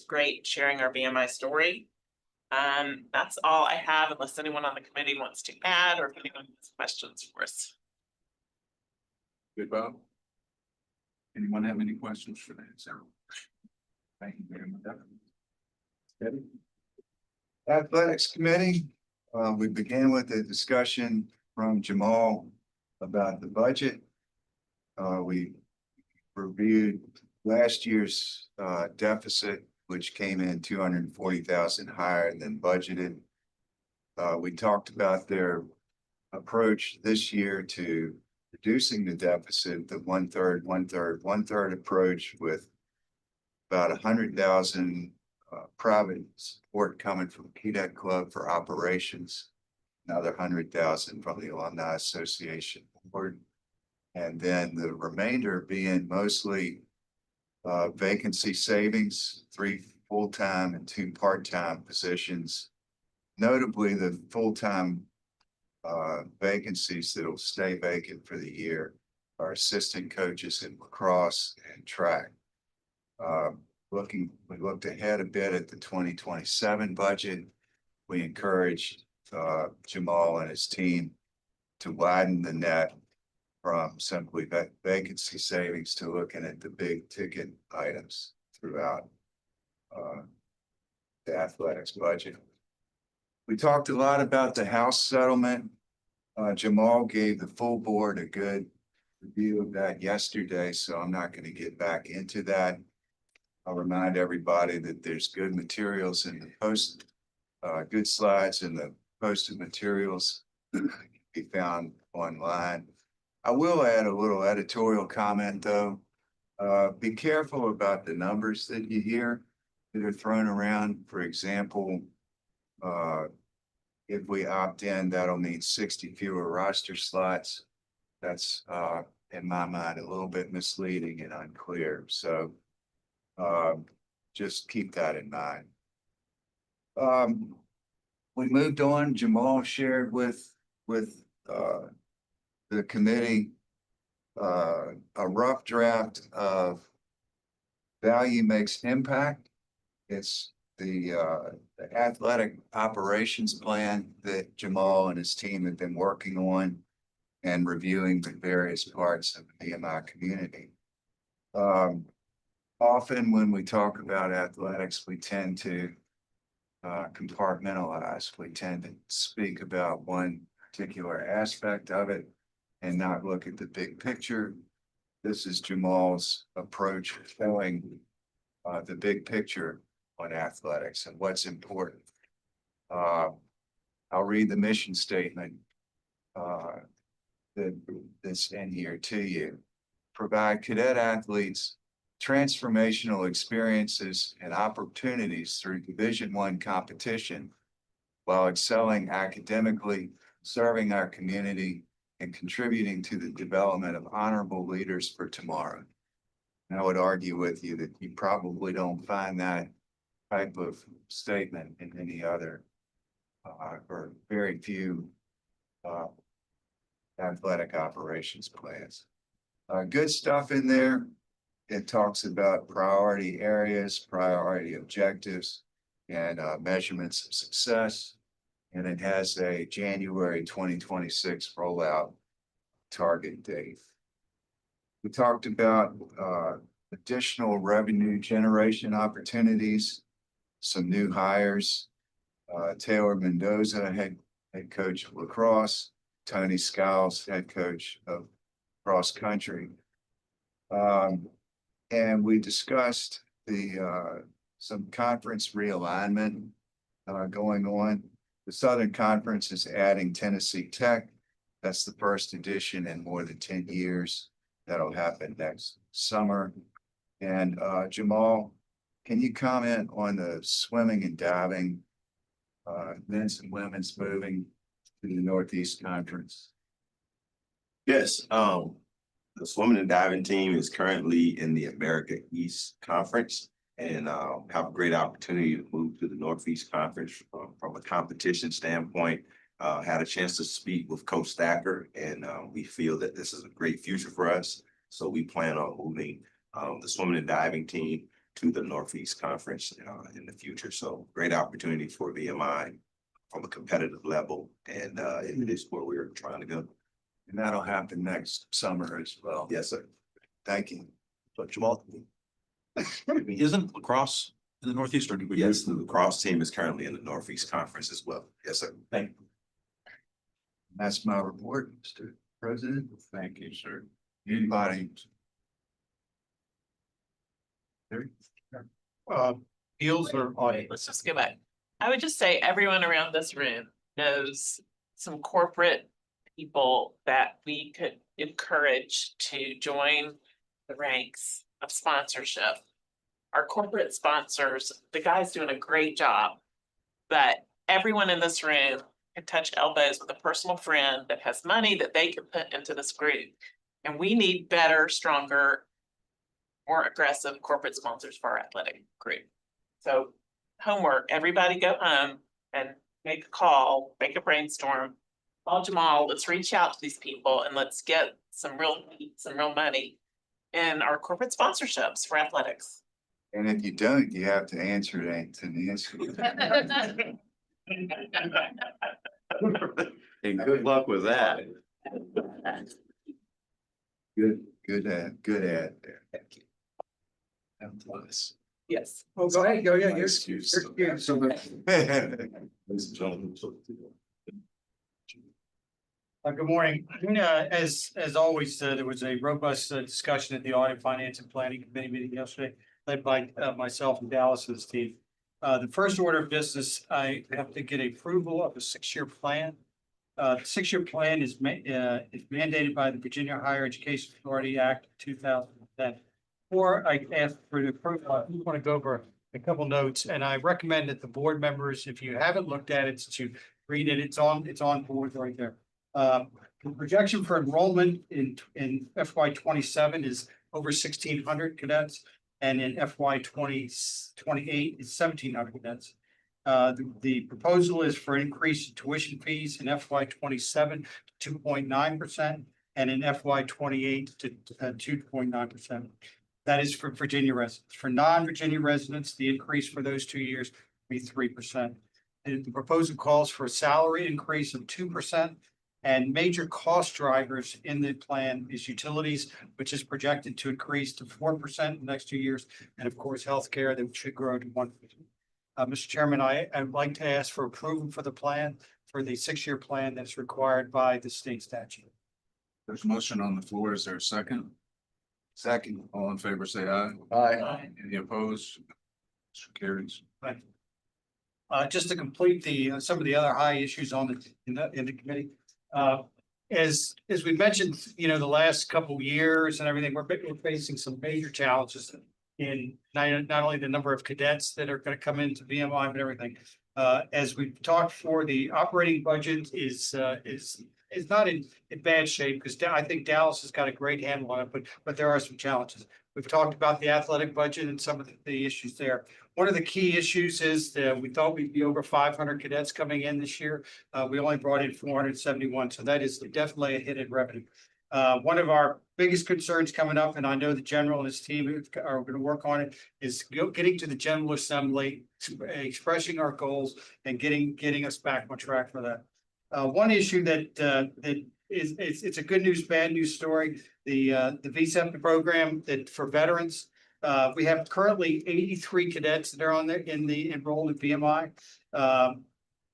great, sharing our VMI story. That's all I have, unless anyone on the committee wants to add or if anyone has questions for us. Good, Bob. Anyone have any questions for that, Sarah? Thank you very much. Athletics Committee, we began with a discussion from Jamal about the budget. We reviewed last year's deficit, which came in 240,000 higher than budgeted. We talked about their approach this year to reducing the deficit, the one-third approach with about 100,000 private support coming from Cadet Club for operations, another 100,000 from the Alumni Association board, and then the remainder being mostly vacancy savings, 3 full-time and 2 part-time positions. Notably, the full-time vacancies that will stay vacant for the year are assistant coaches in lacrosse and track. We looked ahead a bit at the 2027 budget. We encouraged Jamal and his team to widen the net from simply vacancy savings to looking at the big ticket items throughout the athletics budget. We talked a lot about the House settlement. Jamal gave the full board a good review of that yesterday, so I'm not going to get back into that. I'll remind everybody that there's good materials in the good slides in the posted materials can be found online. I will add a little editorial comment though. Be careful about the numbers that you hear that are thrown around. For example, if we opt in, that'll mean 60 fewer roster slots. That's in my mind a little bit misleading and unclear. So just keep that in mind. We moved on. Jamal shared with the committee a rough draft of value makes impact. It's the athletic operations plan that Jamal and his team have been working on and reviewing the various parts of the VMI community. Often when we talk about athletics, we tend to compartmentalize. We tend to speak about one particular aspect of it and not look at the big picture. This is Jamal's approach of showing the big picture on athletics and what's important. I'll read the mission statement that's in here to you. Provide cadet athletes transformational experiences and opportunities through Division I competition while excelling academically, serving our community, and contributing to the development of honorable leaders for tomorrow. And I would argue with you that you probably don't find that type of statement in any other or very few athletic operations plans. Good stuff in there. It talks about priority areas, priority objectives, and measurements of success. And it has a January 2026 rollout target date. We talked about additional revenue generation opportunities, some new hires, Taylor Mendoza, head coach of lacrosse, Tony Skiles, head coach of cross country. And we discussed some conference realignment going on. The Southern Conference is adding Tennessee Tech. That's the first edition in more than 10 years. That'll happen next summer. And Jamal, can you comment on the swimming and diving, men's and women's moving to the Northeast Conference? Yes, the swimming and diving team is currently in the America East Conference and have a great opportunity to move to the Northeast Conference from a competition standpoint. Had a chance to speak with Coach Stacker, and we feel that this is a great future for us. So we plan on moving the swimming and diving team to the Northeast Conference in the future. So great opportunity for VMI from a competitive level, and it is where we're trying to go. And that'll happen next summer as well. Yes, sir. Thank you. But Jamal, Isn't lacrosse in the Northeast, or do we? yes, the lacrosse team is currently in the Northeast Conference as well. Yes, sir. Thank you. That's my report, Mr. President. Thank you, sir. Anybody? Heels or audience? Let's just go back. I would just say everyone around this room knows some corporate people that we could encourage to join the ranks of sponsorship. Our corporate sponsors, the guy's doing a great job, but everyone in this room can touch elbows with a personal friend that has money that they can put into this group. And we need better, stronger, more aggressive corporate sponsors for our athletic group. So homework, everybody go home and make a call, make a brainstorm. Call Jamal, let's reach out to these people and let's get some real money in our corporate sponsorships for athletics. And if you don't, you have to answer it to Nancy. And good luck with that. Good ad there. Thank you. Yes. Oh, go ahead, go, yeah, you're Excuse. excused. Ladies and gentlemen. Good morning. As always, there was a robust discussion at the Audit, Finance and Planning Committee meeting yesterday, led by myself and Dallas's team. The first order of business, I have to get approval of a 6-year plan. The 6-year plan is mandated by the Virginia Higher Education Authority Act 2010. Before I ask for the approval, I want to go over a couple notes, and I recommend that the board members, if you haven't looked at it, to read it. It's on board right there. The projection for enrollment in FY 27 is over 1,600 cadets, and in FY 28 is 1,700 cadets. The proposal is for an increase in tuition fees in FY 27 to 2.9%, and in FY 28 to 2.9%. That is for Virginia residents. For non-Virginia residents, the increase for those 2 years will be 3%. And the proposal calls for a salary increase of 2%. And major cost drivers in the plan is utilities, which is projected to increase to 4% in the next 2 years. And of course, healthcare that should grow to 1%. Mr. Chairman, I'd like to ask for approval for the plan, for the 6-year plan that's required by the state statute. There's a motion on the floor. Is there a second? Second. All in favor, say aye. Aye. Any opposed? Motion carries. Just to complete some of the other high issues on in the committee. As we mentioned, the last couple of years and everything, we're facing some major challenges in not only the number of cadets that are going to come into VMI, but everything. As we've talked for, the operating budget is not in bad shape because I think Dallas has got a great handle on it, but there are some challenges. We've talked about the athletic budget and some of the issues there. One of the key issues is that we thought we'd be over 500 cadets coming in this year. We only brought in 471, so that is definitely a hit in revenue. One of our biggest concerns coming up, and I know the general and his team are going to work on it, is getting to the General Assembly, expressing our goals, and getting us back on track for that. One issue that it's a good news, bad news story. The Sept program that for veterans, we have currently 83 cadets that are on there enrolled in VMI.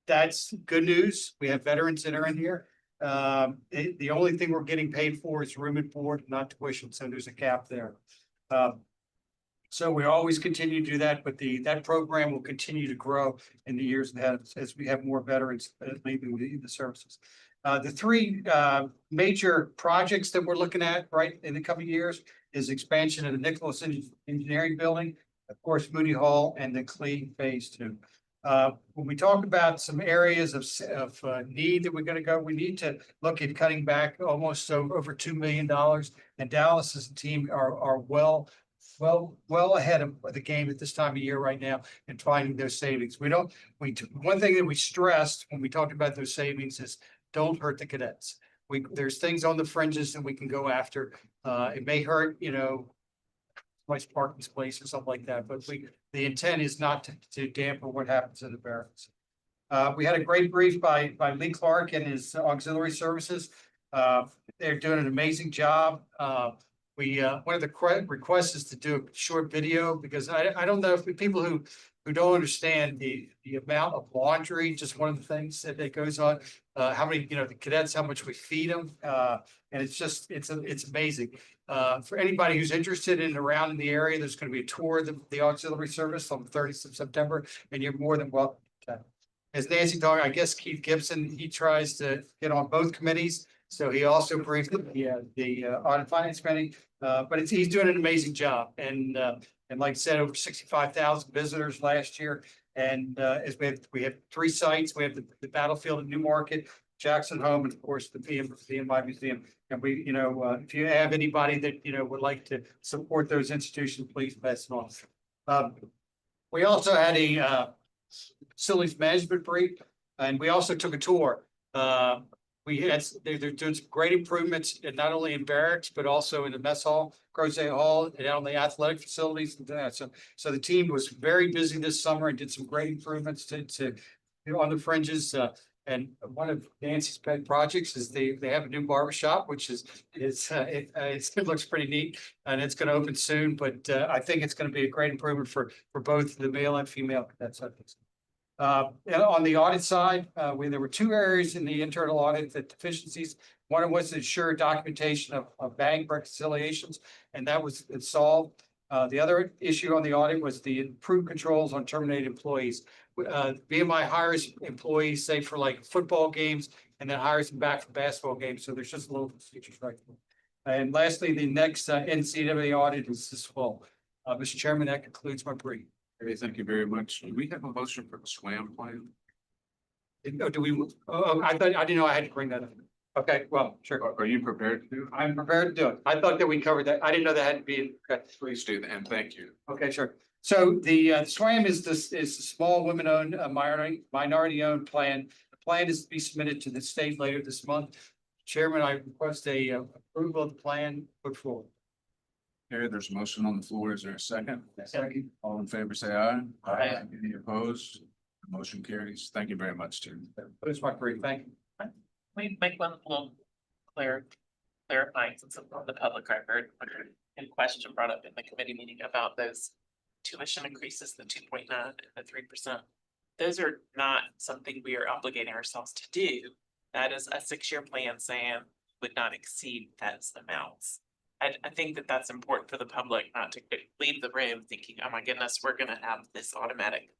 That's good news. We have veterans that are in here. The only thing we're getting paid for is room and board, not tuition. So there's a cap there. So we always continue to do that, but that program will continue to grow in the years ahead as we have more veterans leaving the services. The 3 major projects that we're looking at right in the coming years is expansion of the Nicholas Engineering Building, of course, Moody Hall, and the Clee Phase 2. When we talk about some areas of need that we're going to go, we need to look at cutting back almost over $2 million. And Dallas's team are well ahead of the game at this time of year right now and finding those savings. One thing that we stressed when we talked about those savings is don't hurt the cadets. There's things on the fringes that we can go after. It may hurt, somebody's parking space or something like that, but the intent is not to dampen what happens in the barracks. We had a great brief by Lee Clark and his auxiliary services. They're doing an amazing job. One of the requests is to do a short video because I don't know if people who don't understand the amount of laundry, just one of the things that goes on, how many, the cadets, how much we feed them. And it's amazing. For anybody who's interested in around in the area, there's going to be a tour of the auxiliary service on the 30th of September, and you're more than welcome. As Nancy talked, I guess Keith Gibson, he tries to get on both committees. So he also briefed the audit finance committee, but he's doing an amazing job. And like I said, over 65,000 visitors last year. And as we have 3 sites, we have the battlefield at Newmarket, Jackson Home, and of course the VMI Museum. And we, if you have anybody that would like to support those institutions, please pass it on. We also had a facilities management brief, and we also took a tour. They're doing some great improvements, and not only in barracks, but also in the mess hall, Crozet Hall, and on the athletic facilities and that. So the team was very busy this summer and did some great improvements on the fringes. And one of Nancy's pet projects is they have a new barbershop, which it looks pretty neat, and it's going to open soon. But I think it's going to be a great improvement for both the male and female cadets. On the audit side, there were 2 areas in the internal audit that deficiencies. One was to ensure documentation of bank reconciliations, and that was solved. The other issue on the audit was the improved controls on terminated employees. VMI hires employees, say for like football games, and then hires them back for basketball games. So there's just a little procedures right there. And lastly, the next NCAA audit is this fall. Mr. Chairman, that concludes my brief. Okay, thank you very much. Do we have a motion for the SWAM plan? Do we? I didn't know I had to bring that up. Okay, well, sure. Are you prepared to do it? I'm prepared to do it. I thought that we covered that. I didn't know that had to be. Okay. Please do, and thank you. Okay, sure. So the SWAM is the small women-owned minority-owned plan. The plan is to be submitted to the state later this month. Chairman, I request a approval of the plan put forward. Okay, there's a motion on the floor. Is there a second? Second. All in favor, say aye. Aye. Any opposed? The motion carries. Thank you very much, Tim. Those are my three. Thank you. We make one little clarifying since it's on the public record. A question brought up in the committee meeting about those tuition increases, the 2.9 and the 3%. Those are not something we are obligating ourselves to do. That is a 6-year plan saying would not exceed those amounts. I think that that's important for the public not to leave the room thinking, oh my goodness, we're gonna have this automatic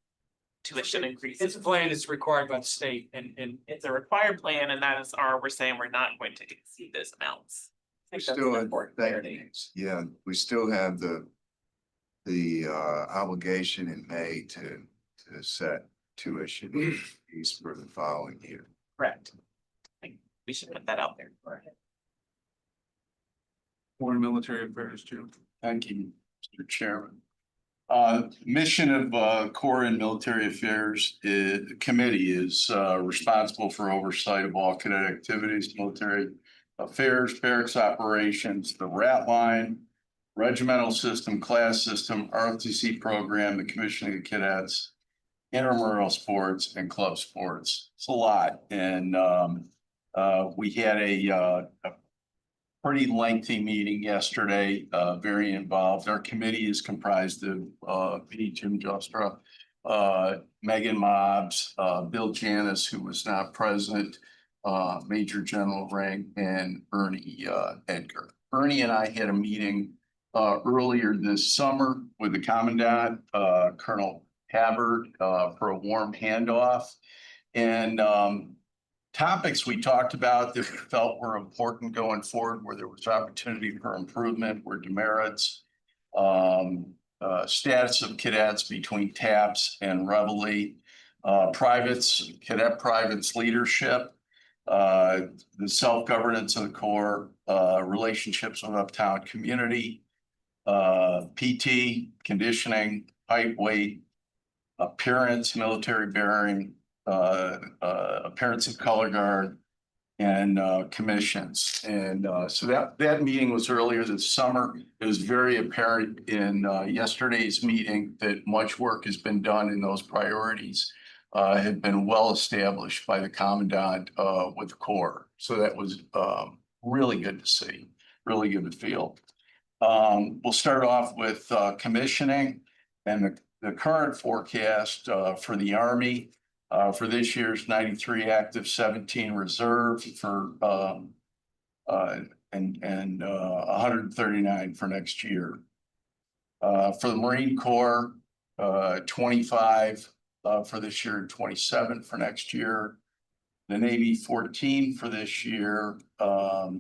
tuition increase. It's a plan that's required by the state and It's a required plan and that is we're saying we're not going to exceed those amounts. I think that's Still, an important clarity. yeah, we still have the obligation in May to set tuition fees for the following year. Correct. I think we should put that out there. Foreign Military Affairs, Jim. Thank you, Mr. Chairman. Mission of Corps and Military Affairs Committee is responsible for oversight of all cadet activities, military affairs, barracks operations, the rat line, regimental system, class system, ROTC program, the commissioning of cadets, intramural sports, and club sports. It's a lot, and we had a pretty lengthy meeting yesterday, very involved. Our committee is comprised of Jim Justra, Megan Mobbs, Bill Janis, who was not present, Major General Ring, and Ernie Edgar. Ernie and I had a meeting earlier this summer with the Commandant, Colonel Havard, for a warm handoff. And topics we talked about that we felt were important going forward, where there was opportunity for improvement, were demerits, status of cadets between TAPS and Reveille, cadet privates leadership, the self-governance of the Corps, relationships with uptown community, PT, conditioning, height, weight, appearance, military bearing, appearance of color guard, and commissions. And so that meeting was earlier this summer. It was very apparent in yesterday's meeting that much work has been done in those priorities, had been well established by the Commandant with the Corps. So that was really good to see, really good to feel. We'll start off with commissioning, and the current forecast for the Army for this year's 93 active, 17 reserve for and 139 for next year. For the Marine Corps, 25 for this year and 27 for next year. The Navy 14 for this year. I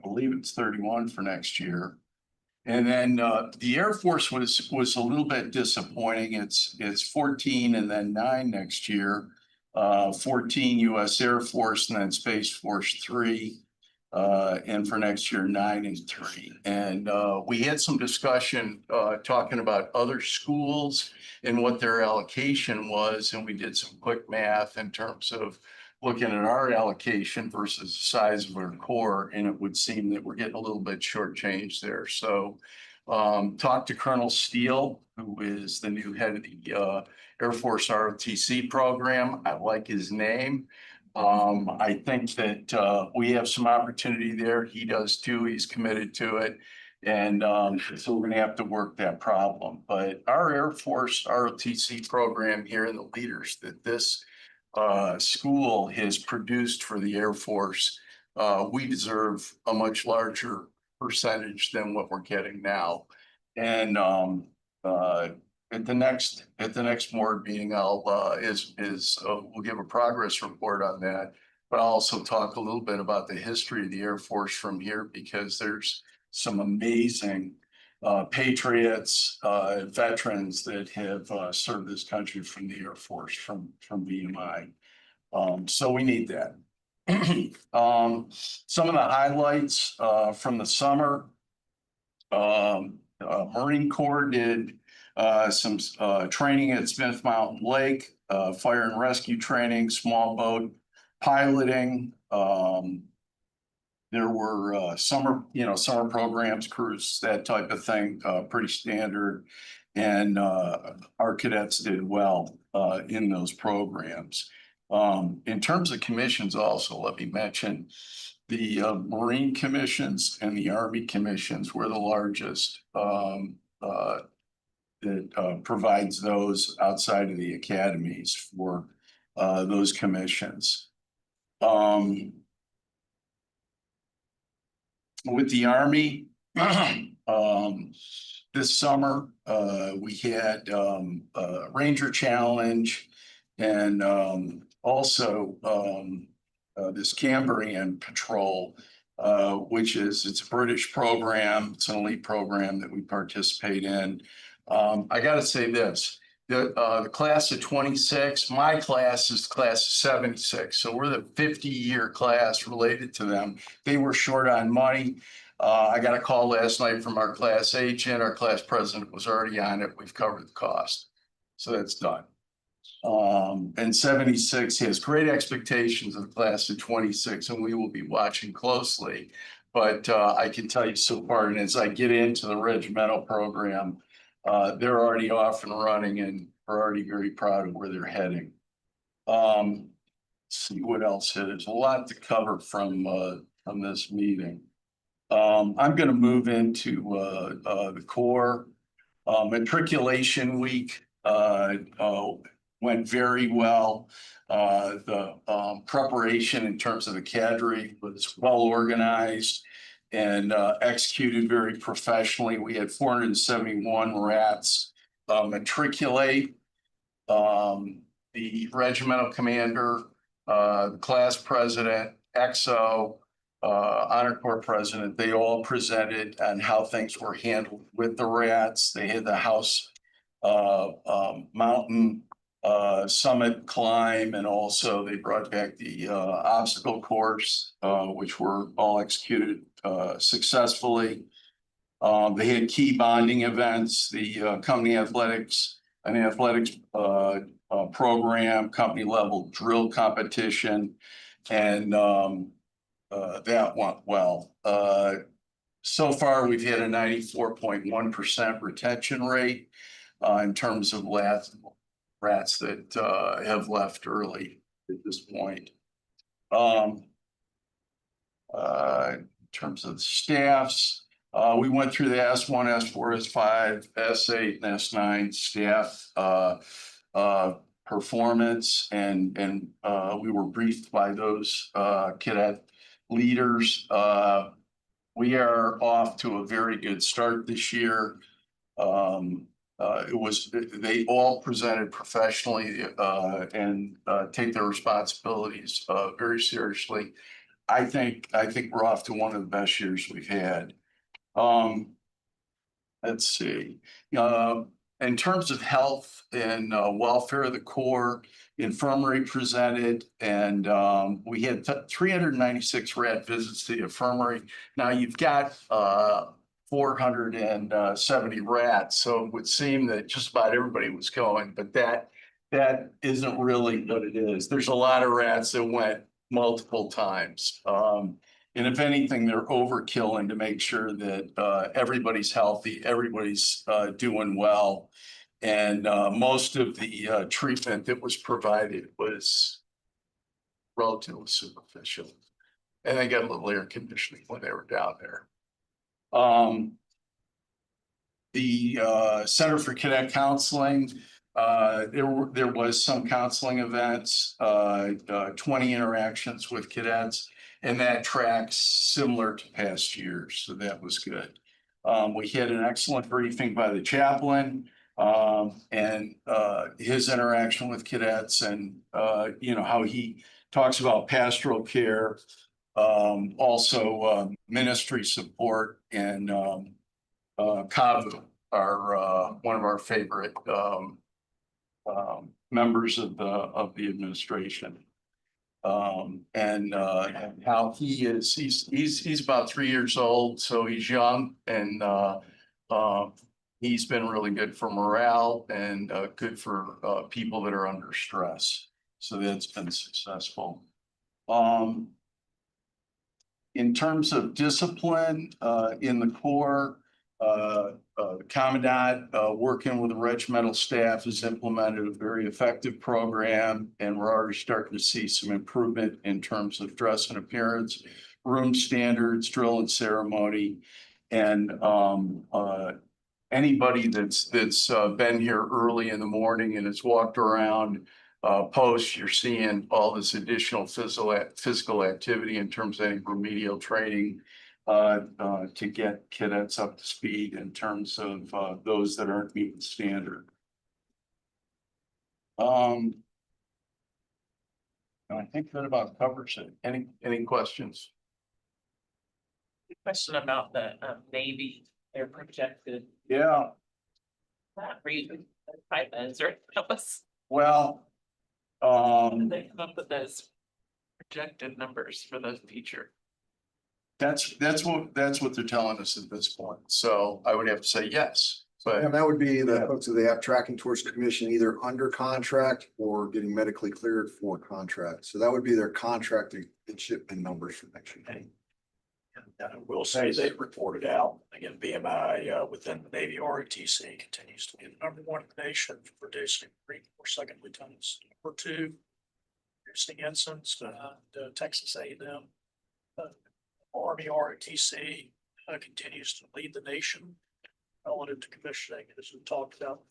believe it's 31 for next year. And then the Air Force was a little bit disappointing. It's 14 and then 9 next year. 14 U.S. Air Force and then Space Force 3. And for next year, 9 and 3. And we had some discussion talking about other schools and what their allocation was. And we did some quick math in terms of looking at our allocation versus the size of our Corps, and it would seem that we're getting a little bit shortchanged there. So talked to Colonel Steele, who is the new head of the Air Force ROTC program. I like his name. I think that we have some opportunity there. He does too. He's committed to it. And so we're going to have to work that problem. But our Air Force ROTC program here and the leaders that this school has produced for the Air Force, we deserve a much larger percentage than what we're getting now. And at the next board meeting, we'll give a progress report on that, but I'll also talk a little bit about the history of the Air Force from here, because there's some amazing patriots, veterans that have served this country from the Air Force, from VMI. So we need that. Some of the highlights from the summer, Marine Corps did some training at Smith Mountain Lake, fire and rescue training, small boat piloting, There were summer programs, cruise, that type of thing, pretty standard. And our cadets did well in those programs. In terms of commissions also, let me mention the Marine commissions and the Army commissions were the largest. That provides those outside of the academies for those commissions. With the Army, this summer, we had a Ranger Challenge and also this Cambrian Patrol, which it's a British program. It's an elite program that we participate in. I gotta say this, the class of 26, my class is the class of 76. So we're the 50-year class related to them. They were short on money. I got a call last night from our class agent. Our class president was already on it. We've covered the cost. So that's done. And 76 has great expectations of the class of 26, and we will be watching closely. But I can tell you so far, and as I get into the regimental program, they're already off and running and are already very proud of where they're heading. Let's see what else here. There's a lot to cover from this meeting. I'm going to move into the core. Matriculation week went very well. The preparation in terms of the cadre was well organized and executed very professionally. We had 471 rats matriculate. The regimental commander, the class president, XO, Honor Corps president, they all presented on how things were handled with the rats. They had the house mountain summit climb, and also they brought back the obstacle course, which were all executed successfully. They had key bonding events, the company athletics, an athletics program, company level drill competition, and that went well. So far, we've had a 94.1% retention rate in terms of rats that have left early at this point. In terms of the staffs, we went through the S1, S4, S5, S8, and S9 staff performance, and we were briefed by those cadet leaders. We are off to a very good start this year. They all presented professionally and take their responsibilities very seriously. I think we're off to one of the best years we've had. Let's see. In terms of health and welfare of the Corps, infirmary presented, and we had 396 rat visits to the infirmary. Now you've got 470 rats, so it would seem that just about everybody was going, but that isn't really what it is. There's a lot of rats that went multiple times. And if anything, they're overkilling to make sure that everybody's healthy, everybody's doing well. And most of the treatment that was provided was relatively superficial. And they got a little air conditioning when they were down there. The Center for Cadet Counseling, there was some counseling events, 20 interactions with cadets, and that tracks similar to past years, so that was good. We had an excellent briefing by the chaplain and his interaction with cadets, and how he talks about pastoral care, also ministry support, and Kavu, one of our favorite members of the administration. And how he's about 3 years old, so he's young, and he's been really good for morale and good for people that are under stress. So that's been successful. In terms of discipline, in the Corps, the Commandant, working with the regimental staff, has implemented a very effective program, and we're already starting to see some improvement in terms of dress and appearance, room standards, drill and ceremony. And anybody that's been here early in the morning and has walked around post, you're seeing all this additional physical activity in terms of any remedial training to get cadets up to speed in terms of those that aren't meeting standard. I think that about covers it. Any questions? Question about the Navy, their projected. Yeah, Not read type is or help us. well, They come up with those projected numbers for the future. that's what they're telling us at this point. So I would have to say yes, but And that would be the Yeah. folks that they have tracking towards commission, either under contract or getting medically cleared for contract. So that would be their contracting and shipment numbers for next year. I will say they reported out, again, VMI within the Navy ROTC continues to be the #1 in the nation for producing Marine Corps second lieutenants. #2, producing ensigns, the Texas A&M. Army ROTC continues to lead the nation relative to commissioning, as we talked about.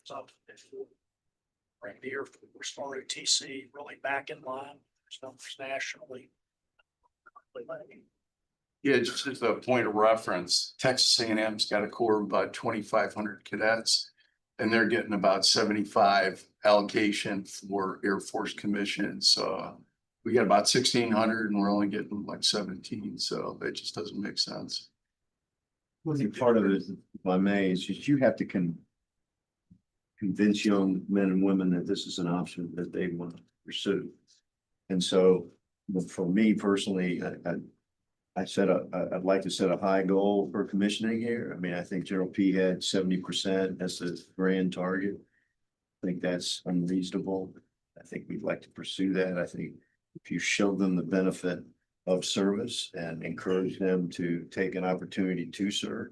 Bring the Air Force ROTC really back in line, there's numbers nationally. yeah, just as a point of reference, Texas A&M's got a corps of about 2,500 cadets. And they're getting about 75 allocation for Air Force commissions. So we got about 1,600 and we're only getting like 17. So that just doesn't make sense. I think part of it, if I may, is just you have to convince young men and women that this is an option that they want to pursue. And so, for me personally, I'd like to set a high goal for commissioning here. I mean, I think General P had 70% as the grand target. I think that's unreasonable. I think we'd like to pursue that. I think if you show them the benefit of service and encourage them to take an opportunity to serve,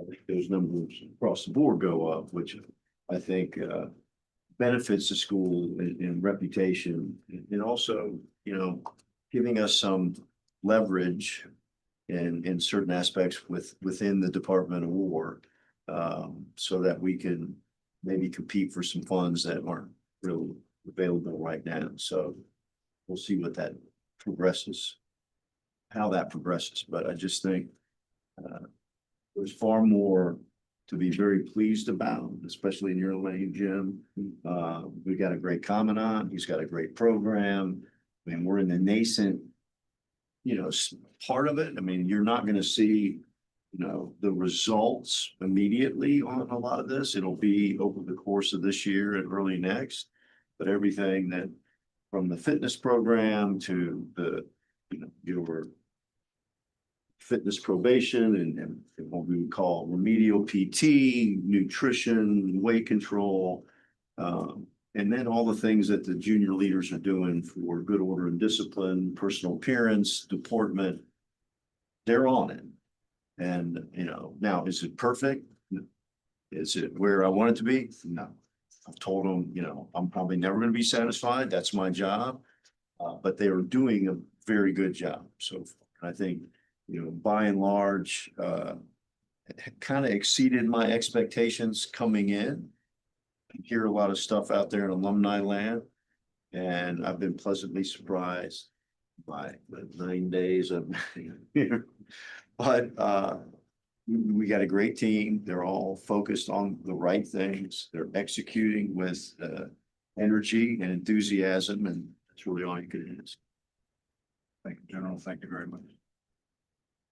I think those numbers across the board go up, which I think benefits the school in reputation, and also, giving us some leverage in certain aspects within the Department of War, so that we can maybe compete for some funds that aren't really available right now. So we'll see what that progresses, how that progresses. But I just think there's far more to be very pleased about, especially in your lane, Jim. We got a great commandant. He's got a great program. I mean, we're in the nascent, part of it. I mean, you're not going to see, the results immediately on a lot of this. It'll be over the course of this year and early next. But everything that from the fitness program to the, your fitness probation and what we would call remedial PT, nutrition, weight control, and then all the things that the junior leaders are doing for good order and discipline, personal appearance, deportment, they're on it. And, now is it perfect? Is it where I want it to be? No. I've told them, I'm probably never going to be satisfied. That's my job. But they are doing a very good job. So I think, by and large, kind of exceeded my expectations coming in. I hear a lot of stuff out there in alumni land, and I've been pleasantly surprised by the 9 days of here. But we got a great team. They're all focused on the right things. They're executing with energy and enthusiasm, and that's really all you can ask. Thank you, General. Thank you very much.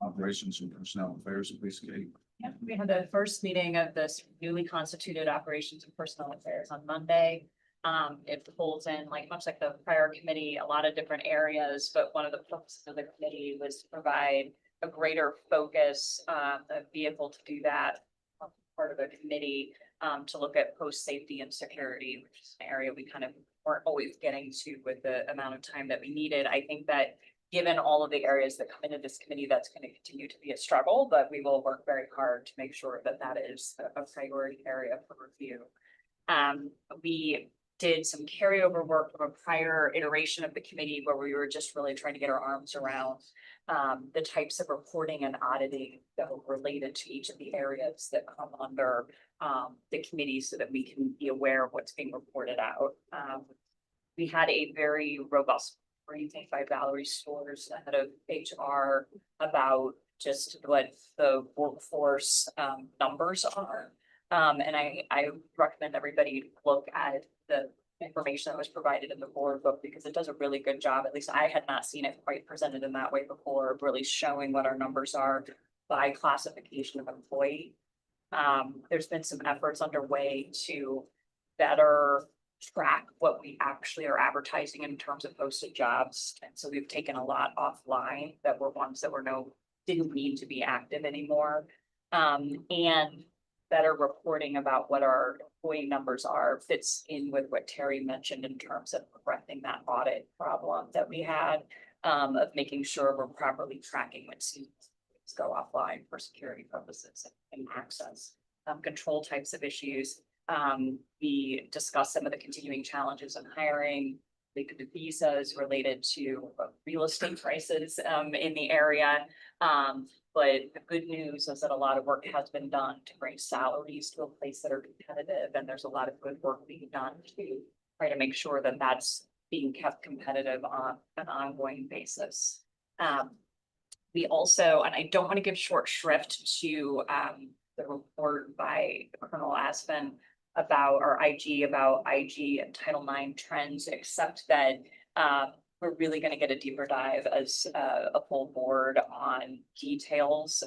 Operations and Personnel Affairs, please, Katie. Yeah, we had the first meeting of this newly constituted Operations and Personnel Affairs on Monday. It pulls in much like the prior committee, a lot of different areas, but one of the purposes of the committee was to provide a greater focus, a vehicle to do that, part of the committee, to look at post safety and security, which is an area we kind of weren't always getting to with the amount of time that we needed. I think that given all of the areas that come into this committee, that's going to continue to be a struggle, but we will work very hard to make sure that that is a priority area for review. We did some carryover work from a prior iteration of the committee where we were just really trying to get our arms around the types of reporting and auditing that were related to each of the areas that come under the committee so that we can be aware of what's being reported out. We had a very robust briefing by Valerie Stores, head of HR, about just what the workforce numbers are. And I recommend everybody look at the information that was provided in the board book because it does a really good job. At least I had not seen it quite presented in that way before, really showing what our numbers are by classification of employee. There's been some efforts underway to better track what we actually are advertising in terms of posted jobs. And so we've taken a lot offline that were ones that didn't need to be active anymore. And better reporting about what our employee numbers are fits in with what Terry mentioned in terms of correcting that audit problem that we had, of making sure we're properly tracking when students go offline for security purposes and access, control types of issues. We discussed some of the continuing challenges in hiring, related to visas, related to real estate prices in the area. But the good news is that a lot of work has been done to bring salaries to a place that are competitive, and there's a lot of good work being done to try to make sure that that's being kept competitive on an ongoing basis. We also, and I don't want to give short shrift to the report by Colonel Aspen about our IG and Title IX trends, except that we're really going to get a deeper dive as a full board on details,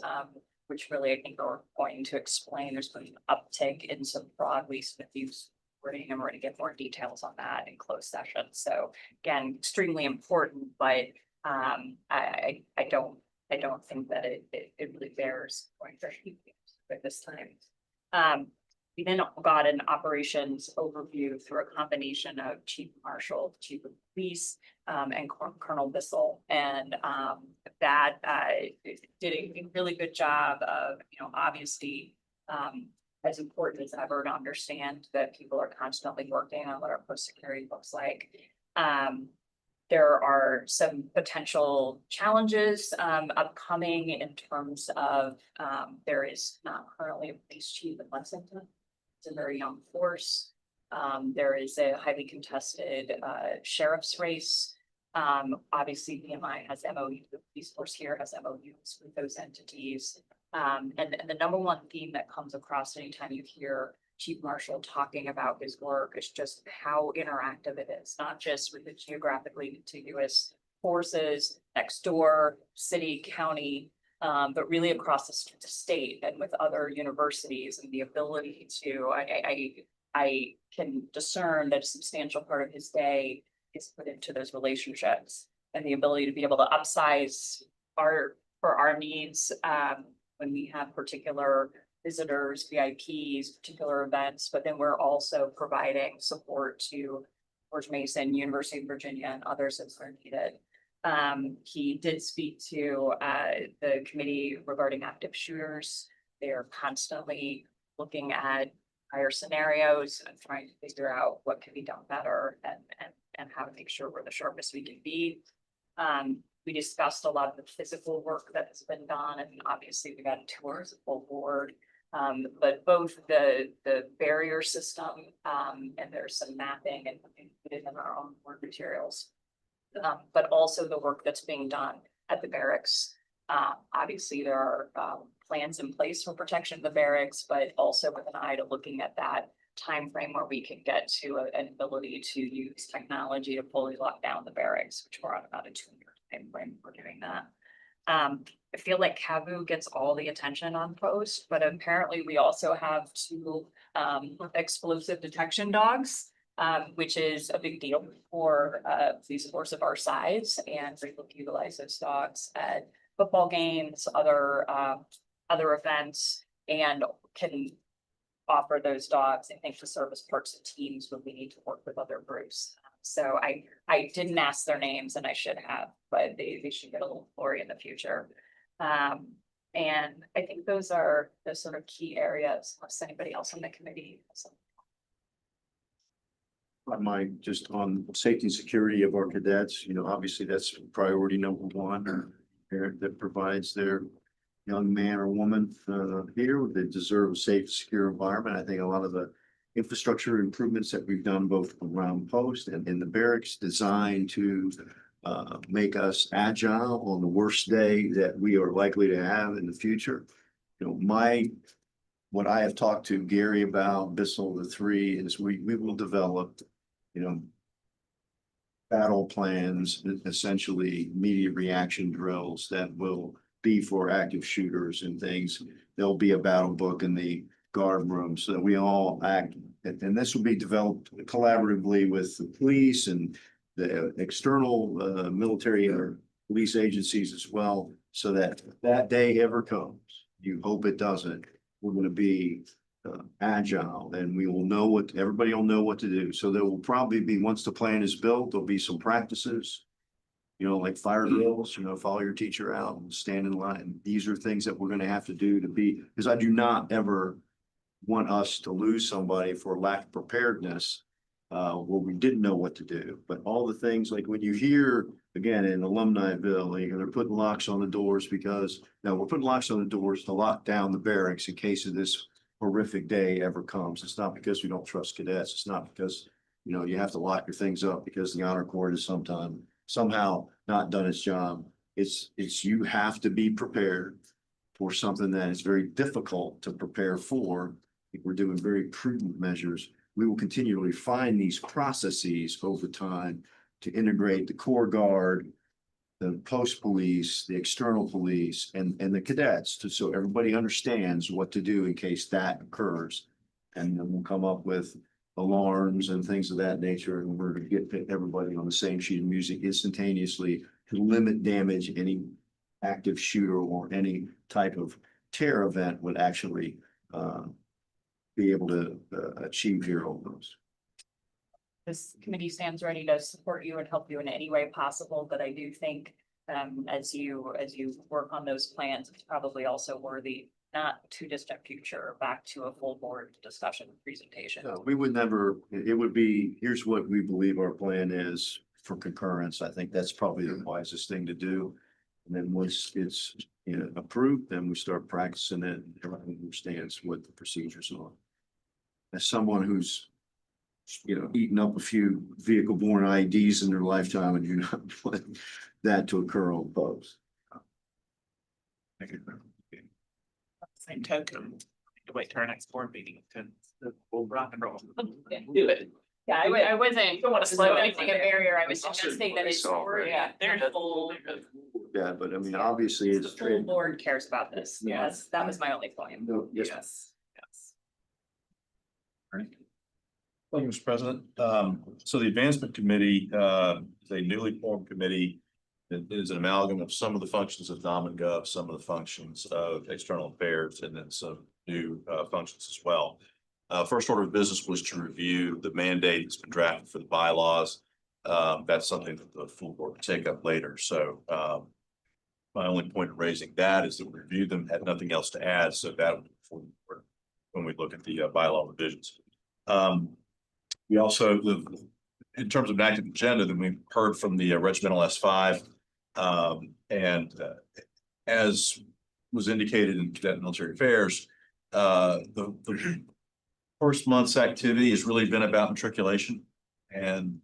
which really I think are going to explain. There's been an uptick in some fraud waste and abuse reporting, and we're going to get more details on that in closed session. So again, extremely important, but I don't think that it really bears going for at this time. We then got an operations overview through a combination of Chief Marshal, Chief of Police, and Colonel Bissell. And that did a really good job of, obviously, as important as ever to understand that people are constantly working on what our post-security looks like. There are some potential challenges upcoming in terms of there is not currently a police chief in Lexington. It's a very young force. There is a highly contested sheriff's race. Obviously, VMI has MOU, the police force here has MOUs with those entities. And the number one theme that comes across anytime you hear Chief Marshal talking about his work is just how interactive it is, not just with the geographically contiguous forces next door, city, county, but really across the state and with other universities, and the ability to, I can discern that a substantial part of his day is put into those relationships, and the ability to be able to upsize for our needs when we have particular visitors, VIPs, particular events, but then we're also providing support to George Mason, University of Virginia, and others as are needed. He did speak to the committee regarding active shooters. They're constantly looking at prior scenarios and trying to figure out what can be done better and how to make sure we're the sharpest we can be. We discussed a lot of the physical work that has been done, and obviously we got tours of full board. But both the barrier system and there's some mapping and included in our own work materials. But also the work that's being done at the barracks. Obviously, there are plans in place for protection of the barracks, but also with an eye to looking at that time frame where we can get to an ability to use technology to fully lock down the barracks, which we're on about a 2-year time frame for doing that. I feel like CAVU gets all the attention on post, but apparently we also have 2 explosive detection dogs. Which is a big deal for police force of our size, and we look to utilize those dogs at football games, other events, and can offer those dogs, I think, to serve as parts of teams when we need to work with other groups So I didn't ask their names and I should have, but they should get a little glory in the future. And I think those are the sort of key areas, unless anybody else on the committee. I might just on safety and security of our cadets, obviously that's priority number one. Parent that provides their young man or woman here, they deserve a safe, secure environment. I think a lot of the infrastructure improvements that we've done both around post and in the barracks designed to make us agile on the worst day that we are likely to have in the future. What I have talked to Gary about, Bissell, the three, is we will develop, battle plans, essentially immediate reaction drills that will be for active shooters and things. There'll be a battle book in the guard room so that we all act, and this will be developed collaboratively with the police and the external military or police agencies as well, so that that day ever comes. You hope it doesn't. We're going to be agile, and we will know everybody will know what to do. So there will probably be, once the plan is built, there'll be some practices, like fire drills, follow your teacher out and stand in line. These are things that we're going to have to do because I do not ever want us to lose somebody for lack of preparedness where we didn't know what to do. But all the things, like when you hear again in Alumniville, they're putting locks on the doors because no, we're putting locks on the doors to lock down the barracks in case of this horrific day ever comes. It's not because we don't trust cadets. It's not because you have to lock your things up because the honor corps is somehow not done its job. It's you have to be prepared for something that is very difficult to prepare for. If we're doing very prudent measures, we will continue to refine these processes over time to integrate the Corps Guard, the post police, the external police, and the cadets, so everybody understands what to do in case that occurs. And then we'll come up with alarms and things of that nature, and we're going to get everybody on the same sheet of music instantaneously to limit damage any active shooter or any type of terror event would actually be able to achieve here on those. This committee stands ready to support you and help you in any way possible, but I do think as you work on those plans, it's probably also worthy, not too distant future, back to a full board discussion presentation. No, we would never, it would be, here's what we believe our plan is for concurrence. I think that's probably the wisest thing to do. And then once it's approved, then we start practicing it and everyone understands what the procedures are. As someone who's eaten up a few vehicle-borne IEDs in their lifetime, and you not want that to occur on post. Same token, to wait to our next board meeting to we'll rock and roll. Do it. Yeah, I wasn't, Don't want to slow anything a anything. barrier. I was suggesting that it's, Yeah, they're full. Yeah, but I mean, obviously the it's full board cares about this. Yeah. That was my only point. No, yes. Yes. Thank you, Mr. President. So the Advancement Committee is a newly formed committee. It is an amalgam of some of the functions of Dom and Gov, some of the functions of External Affairs, and then some new functions as well. First order of business was to review the mandate that's been drafted for the bylaws. That's something that the full board will take up later. So my only point of raising that is that we reviewed them, had nothing else to add. So that would, when we look at the bylaw revisions. We also, in terms of an active agenda, that we heard from the Regimental S5, and as was indicated in Cadet Military Affairs, the first month's activity has really been about matriculation and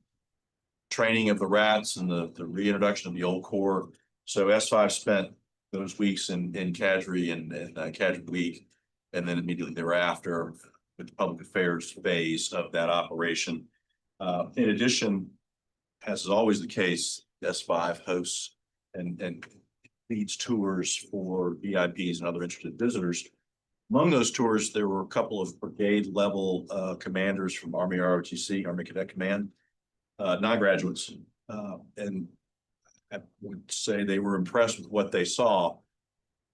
training of the rats and the reintroduction of the old Corps. So S5 spent those weeks in Cadre and Cadre Week, and then immediately thereafter with the public affairs phase of that operation. In addition, as is always the case, S5 hosts and leads tours for VIPs and other interested visitors. Among those tours, there were a couple of brigade level commanders from Army ROTC, Army Cadet Command, non-graduates. And I would say they were impressed with what they saw.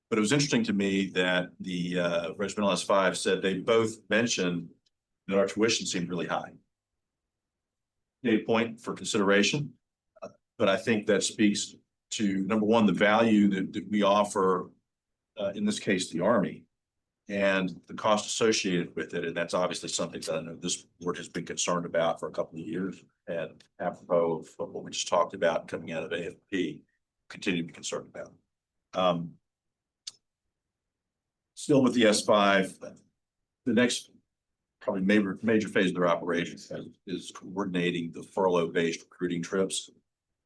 But it was interesting to me that the Regimental S5 said they both mentioned that our tuition seemed really high. data point for consideration. But I think that speaks to, number one, the value that we offer, in this case, the Army, and the cost associated with it. And that's obviously something that I know this board has been concerned about for a couple of years. And apropos of what we just talked about coming out of AFP, continue to be concerned about. Still with the S5, the next probably major phase of their operations is coordinating the furlough-based recruiting trips.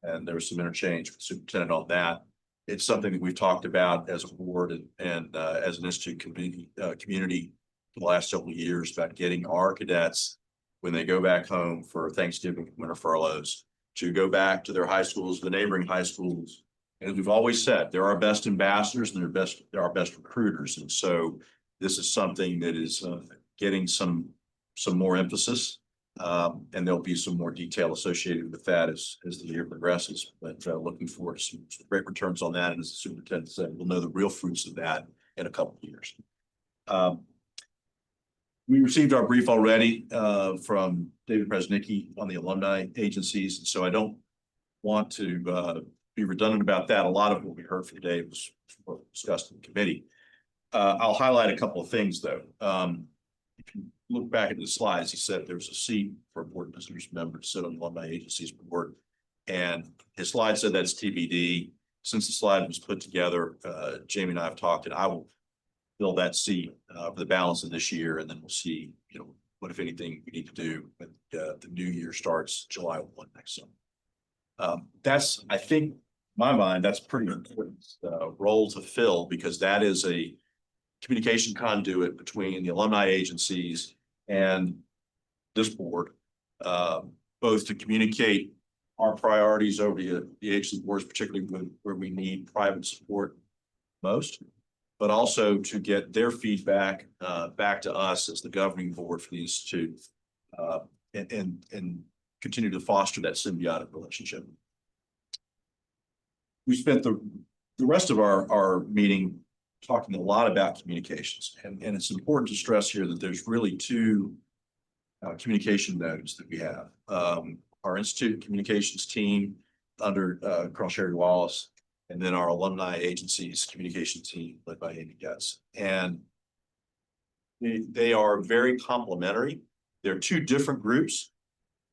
And there's some interchange with the superintendent on that. It's something that we've talked about as a board and as an institute community for the last several years about getting our cadets, when they go back home for Thanksgiving, winter furloughs, to go back to their high schools, the neighboring high schools. And as we've always said, they're our best ambassadors and they're our best recruiters. And so this is something that is getting some more emphasis. And there'll be some more detail associated with that as the year progresses. But looking forward to some great returns on that. And as the superintendent said, we'll know the real fruits of that in a couple of years. We received our brief already from David Presnicki on the alumni agencies. And so I don't want to be redundant about that. A lot of what we heard from Dave was discussed in the committee. I'll highlight a couple of things though. If you look back at the slides, he said there's a seat for a board visitors member to sit on the alumni agencies board. And his slide said that's TBD. Since the slide was put together, Jamie and I have talked, and I will fill that seat for the balance of this year. And then we'll see, what, if anything, we need to do when the new year starts July 1 next summer. That's, I think, in my mind, that's pretty important role to fill, because that is a communication conduit between the alumni agencies and this board, both to communicate our priorities over the agency boards, particularly where we need private support most, but also to get their feedback back to us as the governing board for the institute, and continue to foster that symbiotic relationship. We spent the rest of our meeting talking a lot about communications, and it's important to stress here that there's really two communication nodes that we have. Our institute communications team under Colonel Sherry Wallace, and then our alumni agencies communication team led by Amy Getz. And they are very complementary. They're two different groups,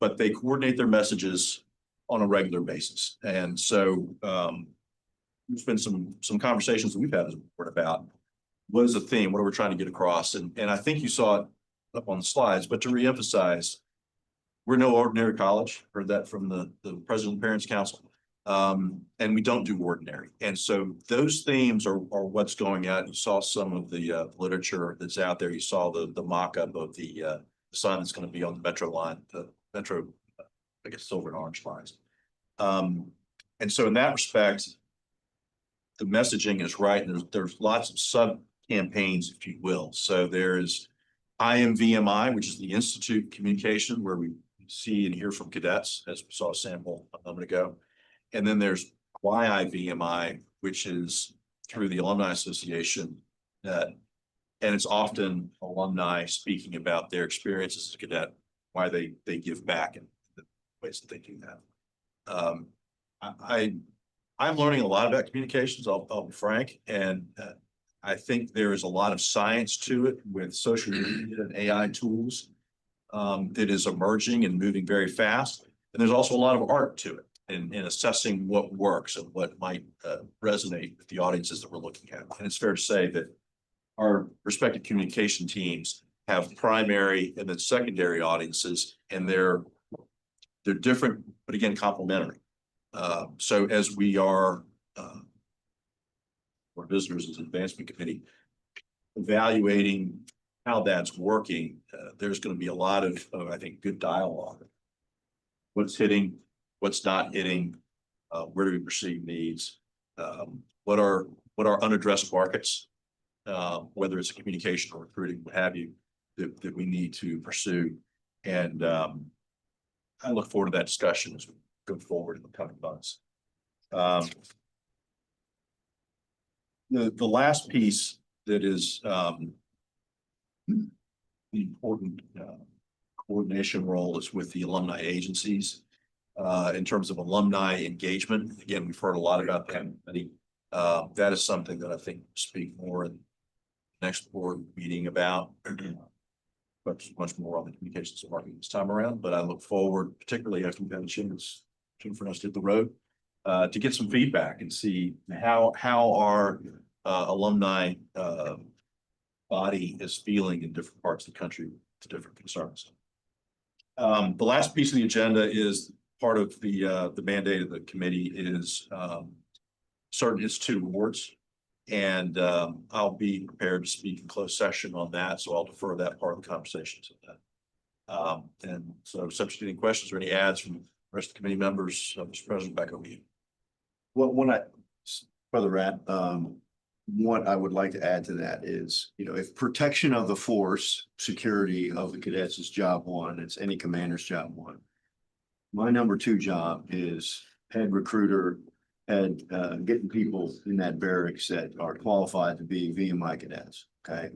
but they coordinate their messages on a regular basis. And so there's been some conversations that we've had as a board about what is the theme, what are we trying to get across? And I think you saw it up on the slides, but to reemphasize, we're no ordinary college. Heard that from the president of the Parents Council. And we don't do ordinary. And so those themes are what's going out. You saw some of the literature that's out there. You saw the mock-up of the sign that's going to be on the Metro line, the Metro, I guess, silver and orange lines. And so in that respect, the messaging is right. And there's lots of sub campaigns, if you will. So there's IMVMI, which is the Institute communication, where we see and hear from cadets, as we saw a sample a moment ago. And then there's YIVMI, which is through the Alumni Association, and it's often alumni speaking about their experiences as a cadet, why they give back and the ways that they do that. I'm learning a lot about communications, I'll be frank, and I think there is a lot of science to it with social media and AI tools that is emerging and moving very fast. And there's also a lot of art to it in assessing what works and what might resonate with the audiences that we're looking at. And it's fair to say that our respective communication teams have primary and then secondary audiences, and they're different, but again, complementary. So as we are, our visitors as an advancement committee, evaluating how that's working, there's going to be a lot of, I think, good dialogue. What's hitting, what's not hitting, where do we perceive needs, what are unaddressed markets, whether it's communication or recruiting, what have you, that we need to pursue. And I look forward to that discussion as we go forward in the coming months. The last piece that is the important coordination role is with the alumni agencies. In terms of alumni engagement, again, we've heard a lot about that. That is something that I think we'll speak more in the next board meeting about. Much more on the communications and marketing this time around, but I look forward, particularly after we've had a chance, for us to hit the road, to get some feedback and see how our alumni body is feeling in different parts of the country to different concerns. The last piece of the agenda is part of the mandate of the committee is certain institute awards. And I'll be prepared to speak in closed session on that, so I'll defer that part of the conversation to that. And so subject to any questions or any adds from the rest of the committee members, Mr. President, back over to you. Well, what I would like to add to that is, if protection of the force, security of the cadets is job one, it's any commander's job one. My number two job is head recruiter, and getting people in that barracks that are qualified to be VMI cadets. Okay.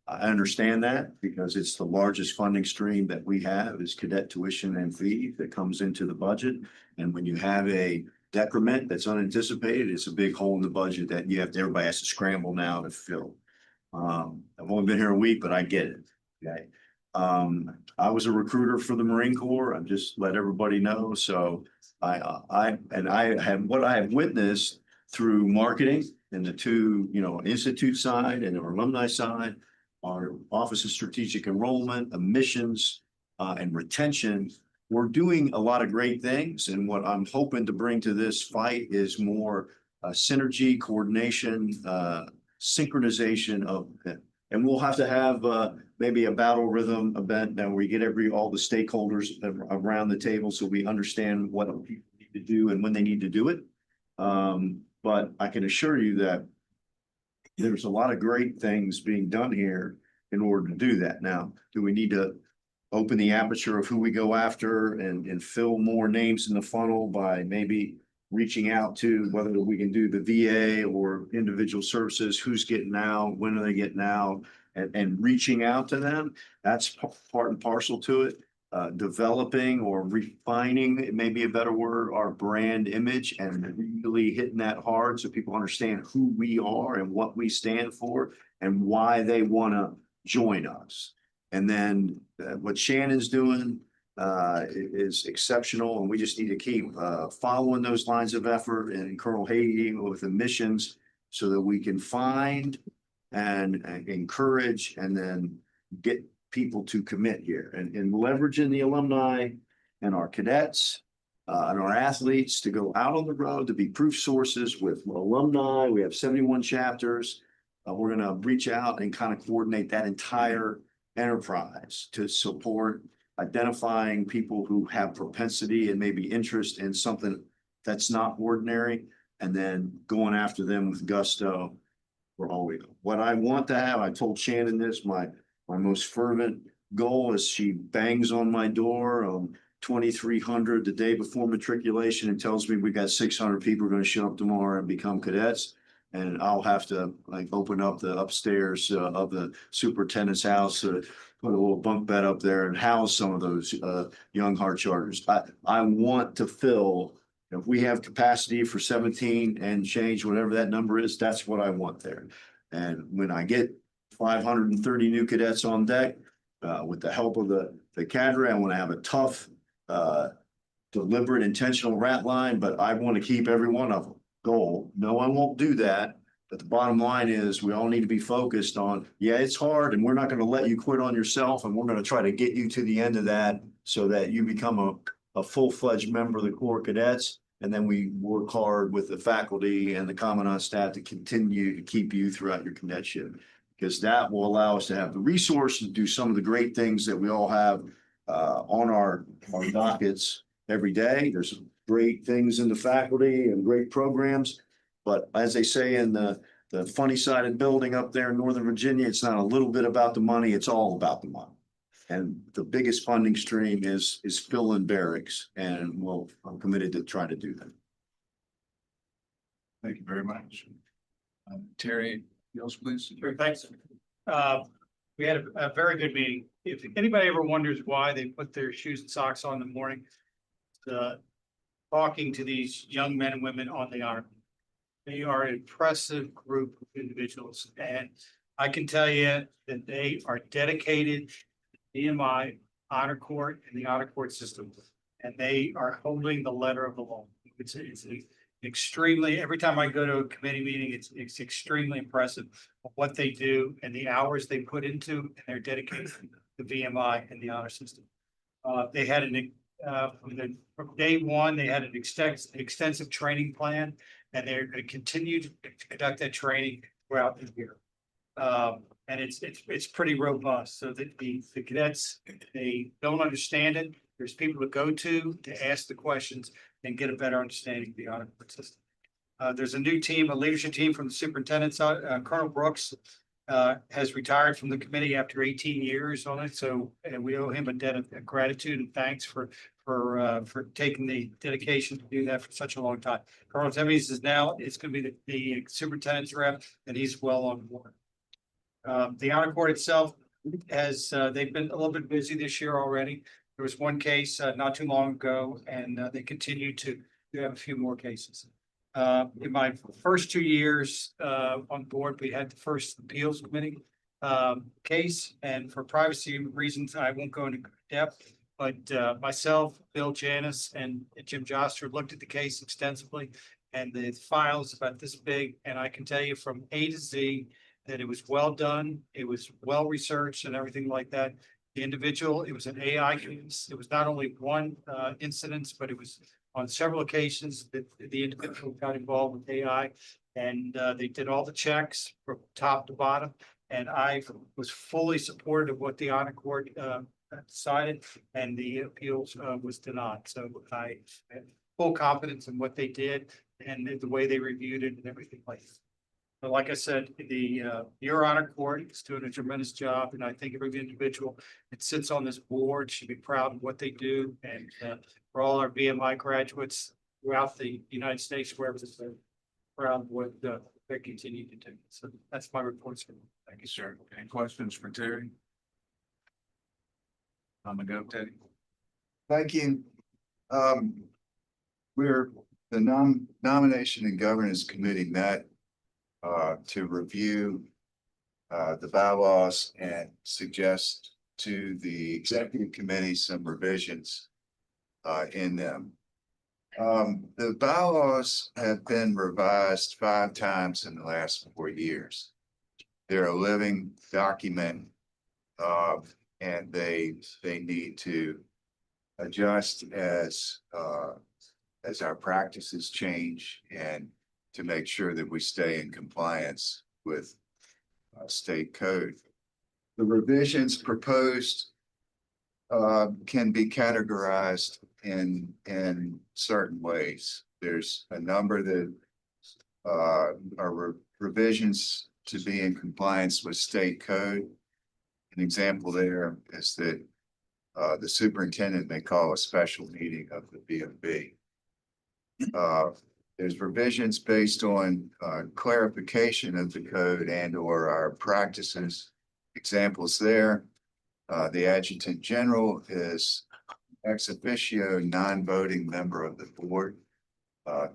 I understand that because it's the largest funding stream that we have is cadet tuition and fee that comes into the budget. And when you have a decrement that's unanticipated, it's a big hole in the budget that everybody has to scramble now to fill. I've only been here a week, but I get it. Okay. I was a recruiter for the Marine Corps. I'm just let everybody know. So I have witnessed through marketing and the two, institute side and our alumni side, our Office of Strategic Enrollment, admissions, and retention. We're doing a lot of great things. And what I'm hoping to bring to this fight is more synergy, coordination, synchronization of it. And we'll have to have maybe a battle rhythm event that we get all the stakeholders around the table so we understand what people need to do and when they need to do it. But I can assure you that there's a lot of great things being done here in order to do that. Now, do we need to open the aperture of who we go after and fill more names in the funnel by maybe reaching out to whether we can do the VA or individual services, who's getting out, when are they getting out, and reaching out to them? That's part and parcel to it. Developing or refining, it may be a better word, our brand image and really hitting that hard so people understand who we are and what we stand for and why they want to join us. And then what Shannon's doing is exceptional, and we just need to keep following those lines of effort, and Colonel Haiti with admissions so that we can find and encourage and then get people to commit here and leveraging the alumni and our cadets and our athletes to go out on the road to be proof sources with alumni. We have 71 chapters. We're going to reach out and kind of coordinate that entire enterprise to support identifying people who have propensity and maybe interest in something that's not ordinary, and then going after them with gusto for all we know. What I want to have, I told Shannon this, my most fervent goal is she bangs on my door on 2300 the day before matriculation and tells me we got 600 people going to show up tomorrow and become cadets. And I'll have to open up the upstairs of the superintendent's house, put a little bunk bed up there and house some of those young heart charters. I want to fill, if we have capacity for 17 and change, whatever that number is, that's what I want there. And when I get 530 new cadets on deck, with the help of the cadre, I want to have a tough, deliberate, intentional rat line, but I want to keep every one of them. Goal. No, I won't do that. But the bottom line is we all need to be focused on, yeah, it's hard and we're not going to let you quit on yourself. And we're going to try to get you to the end of that so that you become a full-fledged member of the Corps of Cadets. And then we work hard with the faculty and the commandant staff to continue to keep you throughout your cadetship, because that will allow us to have the resources to do some of the great things that we all have on our dockets every day. There's great things in the faculty and great programs. But as they say in the funny sided building up there in Northern Virginia, it's not a little bit about the money, it's all about the money. And the biggest funding stream is filling barracks, and I'm committed to try to do that. Thank you very much. Terry, yours, please. Sure, thanks. We had a very good meeting. If anybody ever wonders why they put their shoes and socks on in the morning, talking to these young men and women on the honor. They are an impressive group of individuals, and I can tell you that they are dedicated to the VMI honor court and the honor court system, and they are holding the letter of the law. It's extremely, every time I go to a committee meeting, it's extremely impressive of what they do and the hours they put into and their dedication to VMI and the honor system. They had from day one, they had an extensive training plan, and they're going to continue to conduct that training throughout the year. And it's pretty robust. So that the cadets, they don't understand it. There's people to go to ask the questions and get a better understanding of the honor court system. There's a new team, a leadership team from the superintendent's Colonel Brooks has retired from the committee after 18 years on it. So we owe him a debt of gratitude and thanks for taking the dedication to do that for such a long time. Colonel Tevis is now, it's going to be the superintendent's rep, and he's well on board. The honor court itself has, they've been a little bit busy this year already. There was one case not too long ago, and they continue to have a few more cases. In my first 2 years on board, we had the first appeals committee case, and for privacy reasons, I won't go into depth. But myself, Bill Janis, and Jim Joster looked at the case extensively, and the file's about this big. And I can tell you from A to Z that it was well done, it was well researched, and everything like that. The individual, it was an AI case. It was not only one incident, but it was on several occasions that the individual got involved with AI, and they did all the checks from top to bottom. And I was fully supportive of what the honor court decided, and the appeals was denied. So I have full confidence in what they did and the way they reviewed it and everything like that. But like I said, your honor court is doing a tremendous job, and I think every individual that sits on this board should be proud of what they do. And for all our VMI graduates throughout the United States, wherever they're proud of what they continue to do. So that's my report, sir. Thank you, sir. Any questions for Terry? I'm gonna go, Teddy. Thank you. We're the nomination and governance committee met to review the bylaws and suggest to the executive committee some revisions in them. The bylaws have been revised 5 times in the last 4 years. They're a living document, and they need to adjust as our practices change, and to make sure that we stay in compliance with state code. The revisions proposed can be categorized in certain ways. There's a number that are revisions to be in compliance with state code. An example there is that the superintendent may call a special meeting of the BOB. There's revisions based on clarification of the code and or our practices. Examples there, the adjutant general is ex officio non-voting member of the board.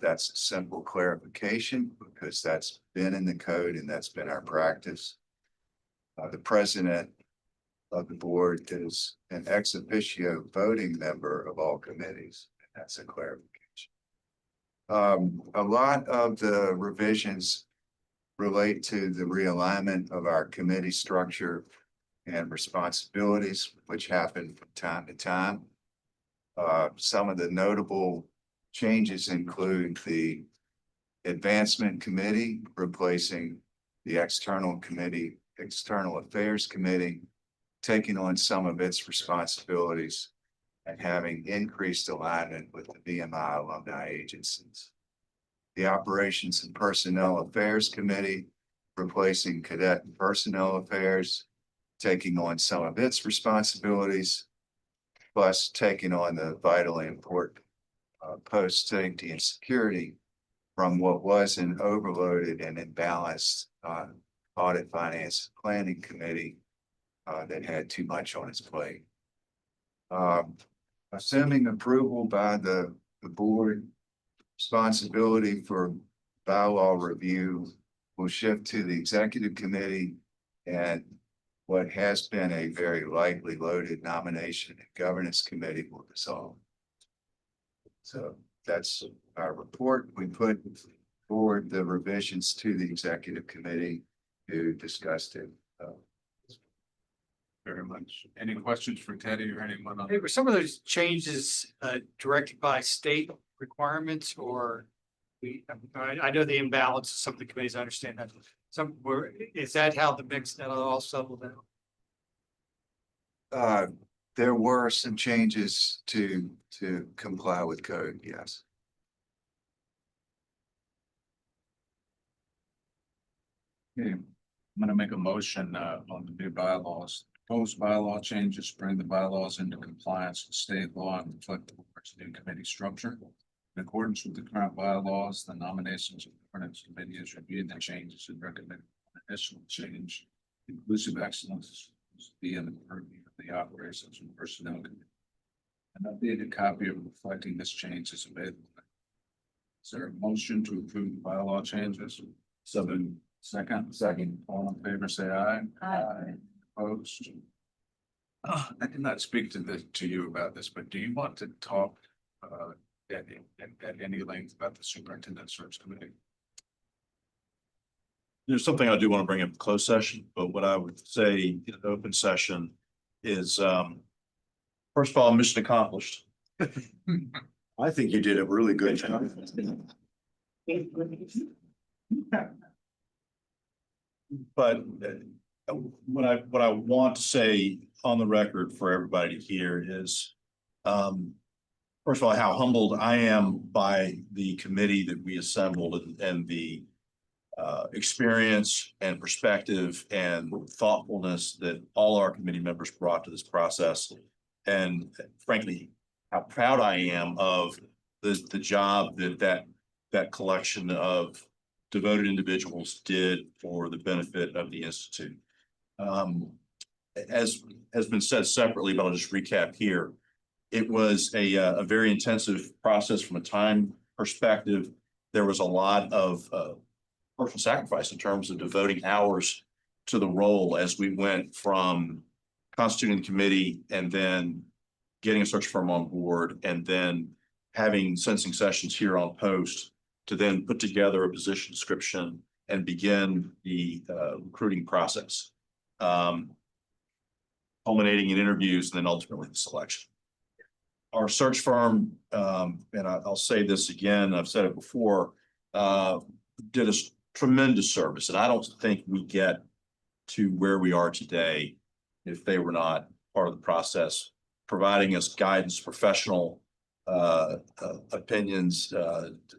That's a simple clarification because that's been in the code and that's been our practice. The president of the board is an ex officio voting member of all committees. And that's a clarification. A lot of the revisions relate to the realignment of our committee structure and responsibilities, which happen from time to time. Some of the notable changes include the advancement committee replacing the external affairs committee, taking on some of its responsibilities and having increased alignment with the VMI alumni agencies. The Operations and Personnel Affairs Committee replacing Cadet and Personnel Affairs, taking on some of its responsibilities, plus taking on the vitally important post safety and security from what was an overloaded and imbalanced audit, finance, and planning committee that had too much on his plate. Assuming approval by the board, responsibility for bylaw review will shift to the executive committee, and what has been a very lightly loaded nomination and governance committee will dissolve. So that's our report. We put forward the revisions to the executive committee who discussed it. Very much. Any questions for Teddy or anyone else? Hey, were some of those changes directed by state requirements or I know the imbalance of some of the committees, I understand that. Is that how the mix that all settled out? There were some changes to comply with code, yes. Okay, I'm gonna make a motion on the new bylaws. Proposed bylaw changes bring the bylaws into compliance with state law and reflect the board's new committee structure. In accordance with the current bylaws, the nominations of the governance committee is reviewing the changes and recommend additional change. Inclusive excellence is be in the purview of the operations and personnel committee. An updated copy of reflecting this change is available. Is there a motion to approve the bylaw changes? Second, all in favor, say aye. Aye. Opposed? I did not speak to you about this, but do you want to talk at any length about the superintendent search committee? There's something I do want to bring up in closed session, but what I would say in an open session is, first of all, mission accomplished. I think you did a really good job. But what I want to say on the record for everybody to hear is, first of all, how humbled I am by the committee that we assembled and the experience and perspective and thoughtfulness that all our committee members brought to this process. And frankly, how proud I am of the job that collection of devoted individuals did for the benefit of the Institute. As has been said separately, but I'll just recap here. It was a very intensive process from a time perspective. There was a lot of personal sacrifice in terms of devoting hours to the role as we went from constituting the committee and then getting a search firm on board and then having sensing sessions here on post to then put together a position description and begin the recruiting process, culminating in interviews and then ultimately the selection. Our search firm, and I'll say this again, I've said it before, did a tremendous service. And I don't think we get to where we are today if they were not part of the process, providing us guidance, professional opinions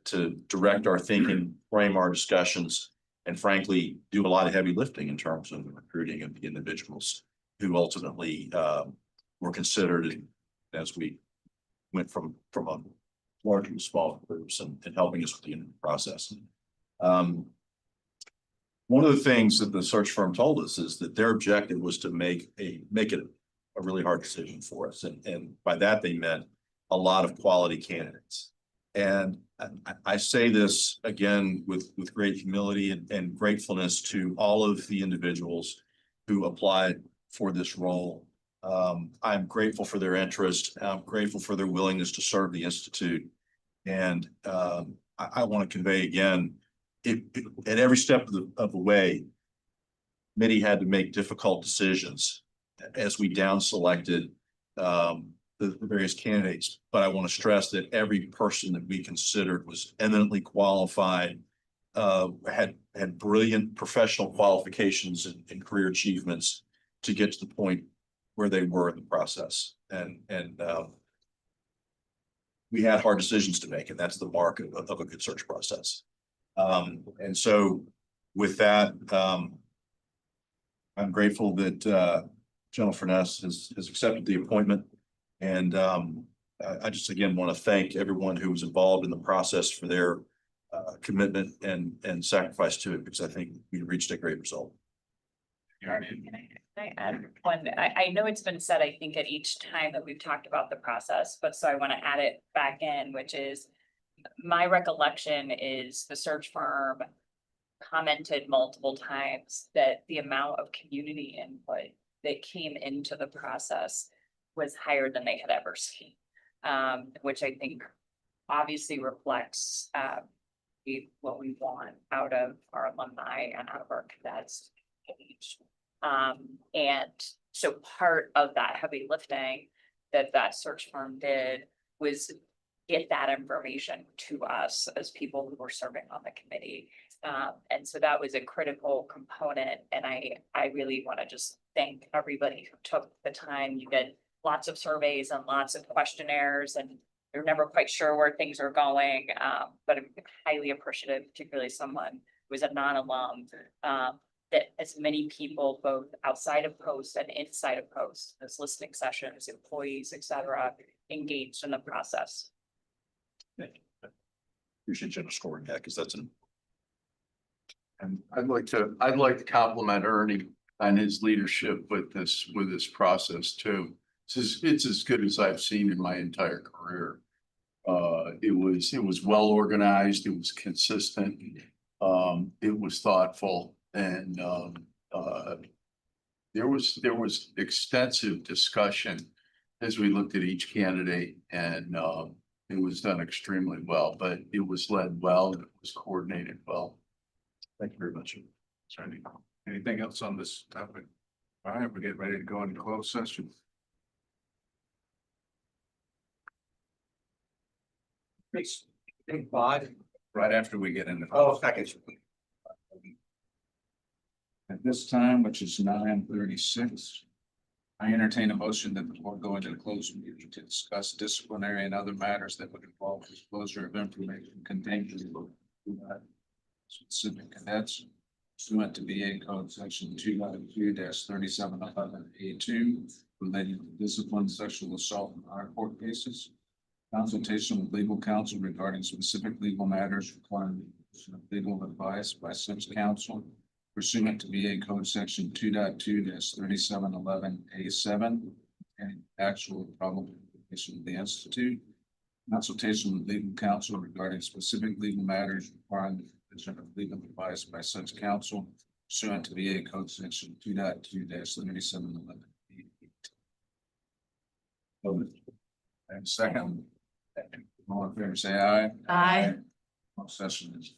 to direct our thinking, frame our discussions, and frankly, do a lot of heavy lifting in terms of the recruiting of the individuals who ultimately were considered as we went from a larger to smaller groups and helping us with the interview process. One of the things that the search firm told us is that their objective was to make it a really hard decision for us. And by that, they meant a lot of quality candidates. And I say this again with great humility and gratefulness to all of the individuals who applied for this role. I'm grateful for their interest. I'm grateful for their willingness to serve the Institute. And I want to convey again, at every step of the way, committee had to make difficult decisions as we down selected the various candidates. But I want to stress that every person that we considered was eminently qualified, had brilliant professional qualifications and career achievements to get to the point where they were in the process. And we had hard decisions to make, and that's the mark of a good search process. And so with that, I'm grateful that General Furness has accepted the appointment. And I just again want to thank everyone who was involved in the process for their commitment and sacrifice to it, because I think we reached a great result. Can I add one? I know it's been said, I think, at each time that we've talked about the process, but so I want to add it back in, which is my recollection is the search firm commented multiple times that the amount of community input that came into the process was higher than they had ever seen. Which I think obviously reflects what we want out of our alumni and out of our cadets. And so part of that heavy lifting that search firm did was get that information to us as people who were serving on the committee. And so that was a critical component. And I really want to just thank everybody who took the time. You get lots of surveys and lots of questionnaires, and you're never quite sure where things are going. But I'm highly appreciative, particularly someone who was a non-alum, that as many people, both outside of post and inside of post, as listening sessions, employees, et cetera, engaged in the process. Appreciate you underscoring that, because that's an. And I'd like to compliment Ernie on his leadership with this process too. It's as good as I've seen in my entire career. It was well organized, it was consistent, it was thoughtful, and there was extensive discussion as we looked at each candidate, and it was done extremely well, but it was led well and it was coordinated well. Thank you very much. Sorry. Anything else on this topic? All right, we're getting ready to go into closed session. Five. Right after we get into. Second. At this time, which is 9:36, I entertain a motion that the board go into a closed meeting to discuss disciplinary and other matters that would involve disclosure of information contained in the specific cadets pursuant to VA Code Section 2.2-3711A2 relating to discipline, sexual assault, and honor court cases. Consultation with legal counsel regarding specific legal matters requiring legal advice by such counsel pursuant to VA Code Section 2.2-3711A7 and actual probable application of the Institute. Consultation with legal counsel regarding specific legal matters requiring the provision of legal advice by such counsel pursuant to VA Code Section 2.2-3711. And second, all in favor, say aye. Aye. Session is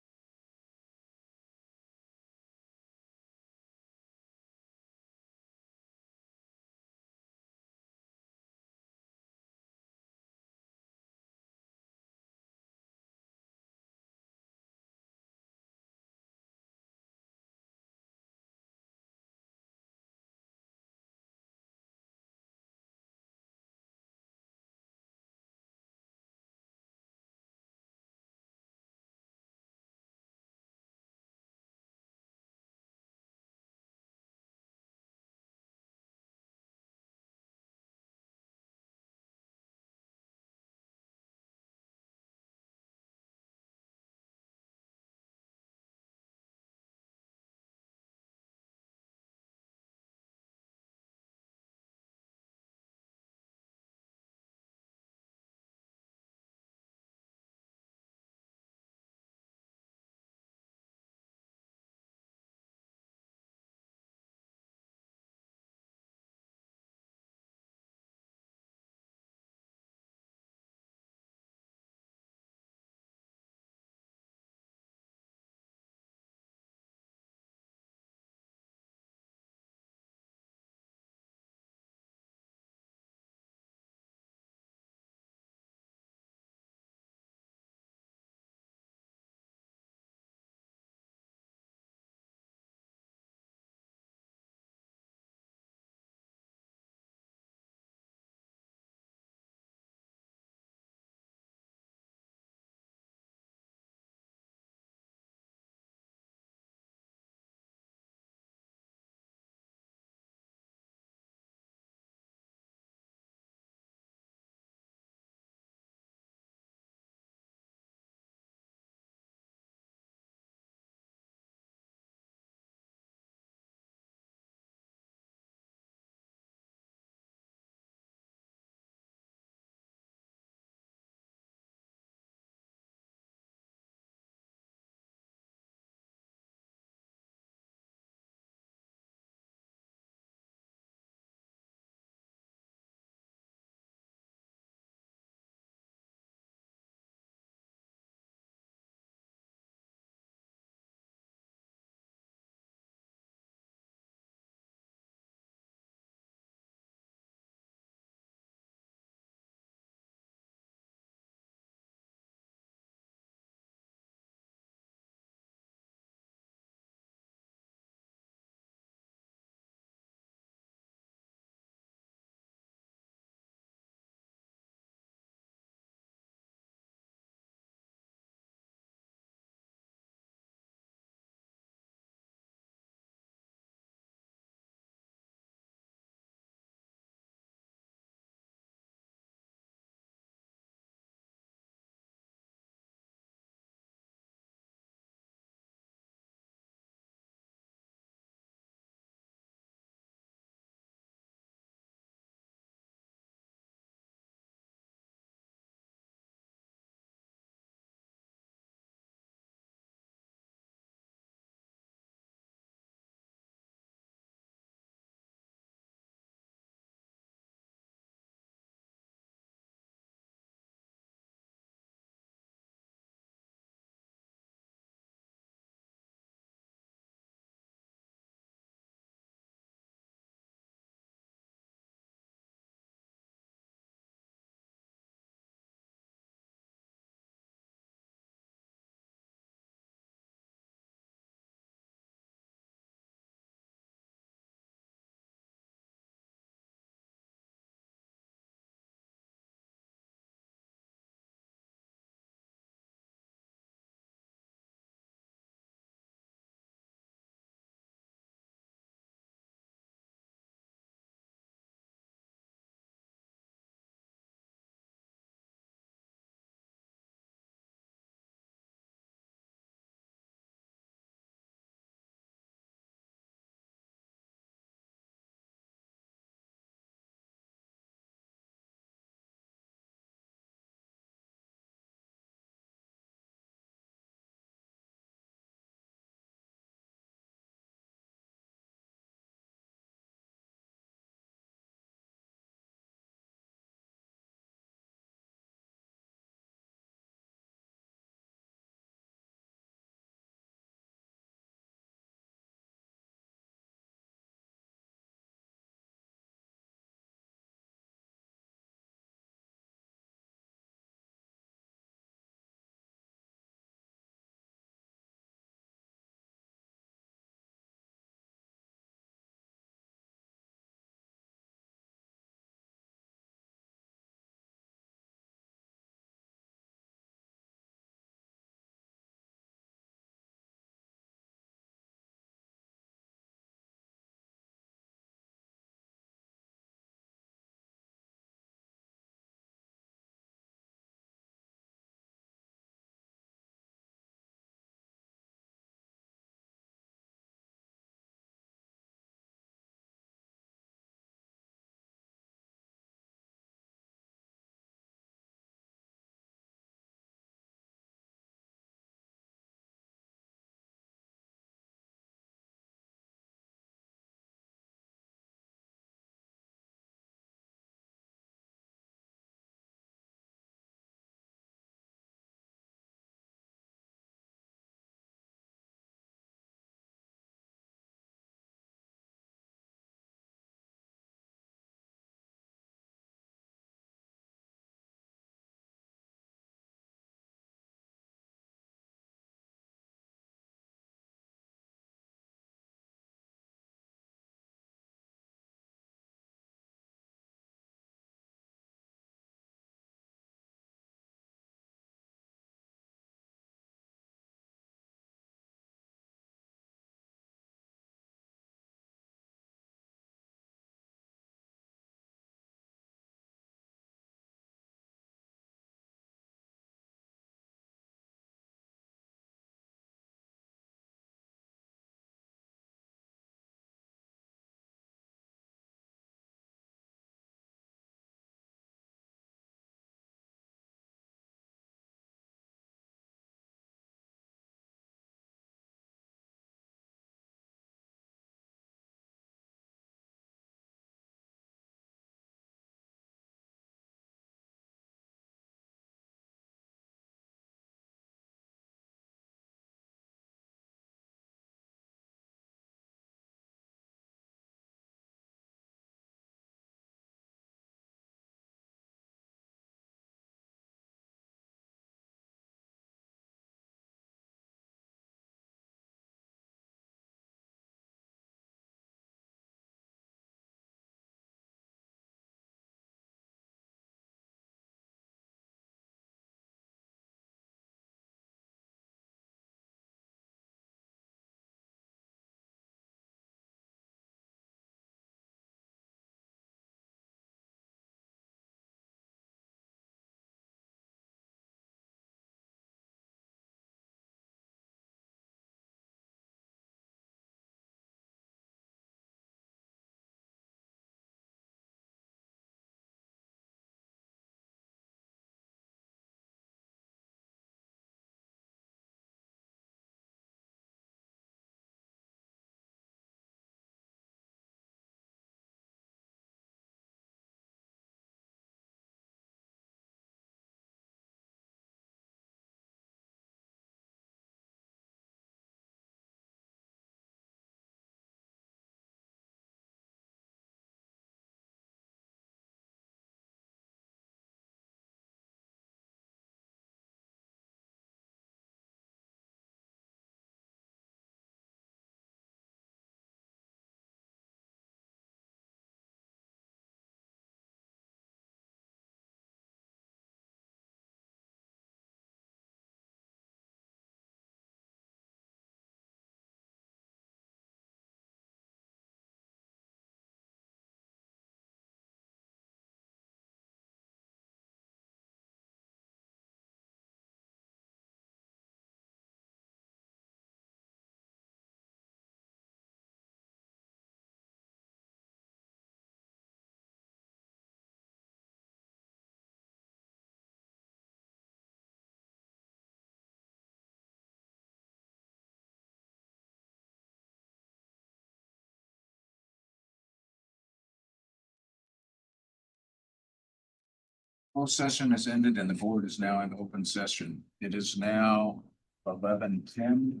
Closed session has ended and the board is now in open session. It is now 11:10.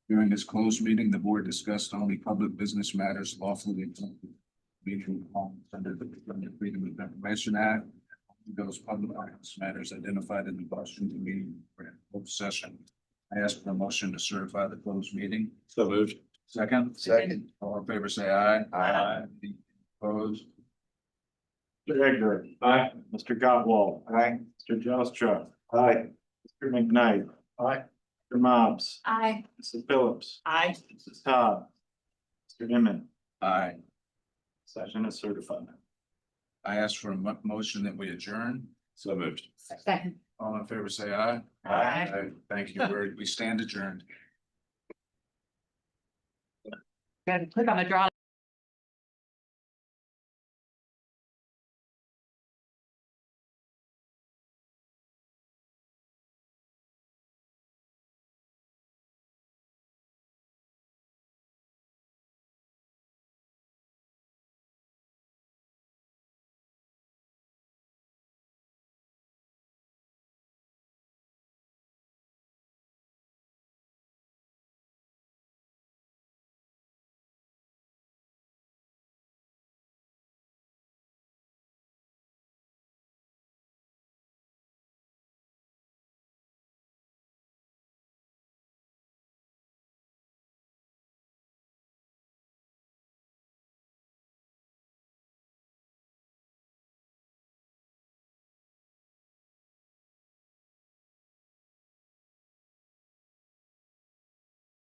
During this closed meeting, the board discussed only public business matters lawfully meeting under the Freedom of Information Act. Those public business matters identified in the Washington meeting for a closed session. I ask for a motion to certify the closed meeting. So moved. Second. Second. All in favor, say aye. Aye. Any opposed? Mr. Edgar. Aye. Mr. Gottwald. Aye. Mr. Jostra. Aye. Mr. McKnight. Aye. Mr. Mobs. Aye. Mrs. Phillips. Aye. Mrs. Todd. Mr. Nimitz. Aye. Session is certified. I ask for a motion that we adjourn. So moved. Second. All in favor, say aye. Aye. Thank you. We stand adjourned. Gotta click on the draw.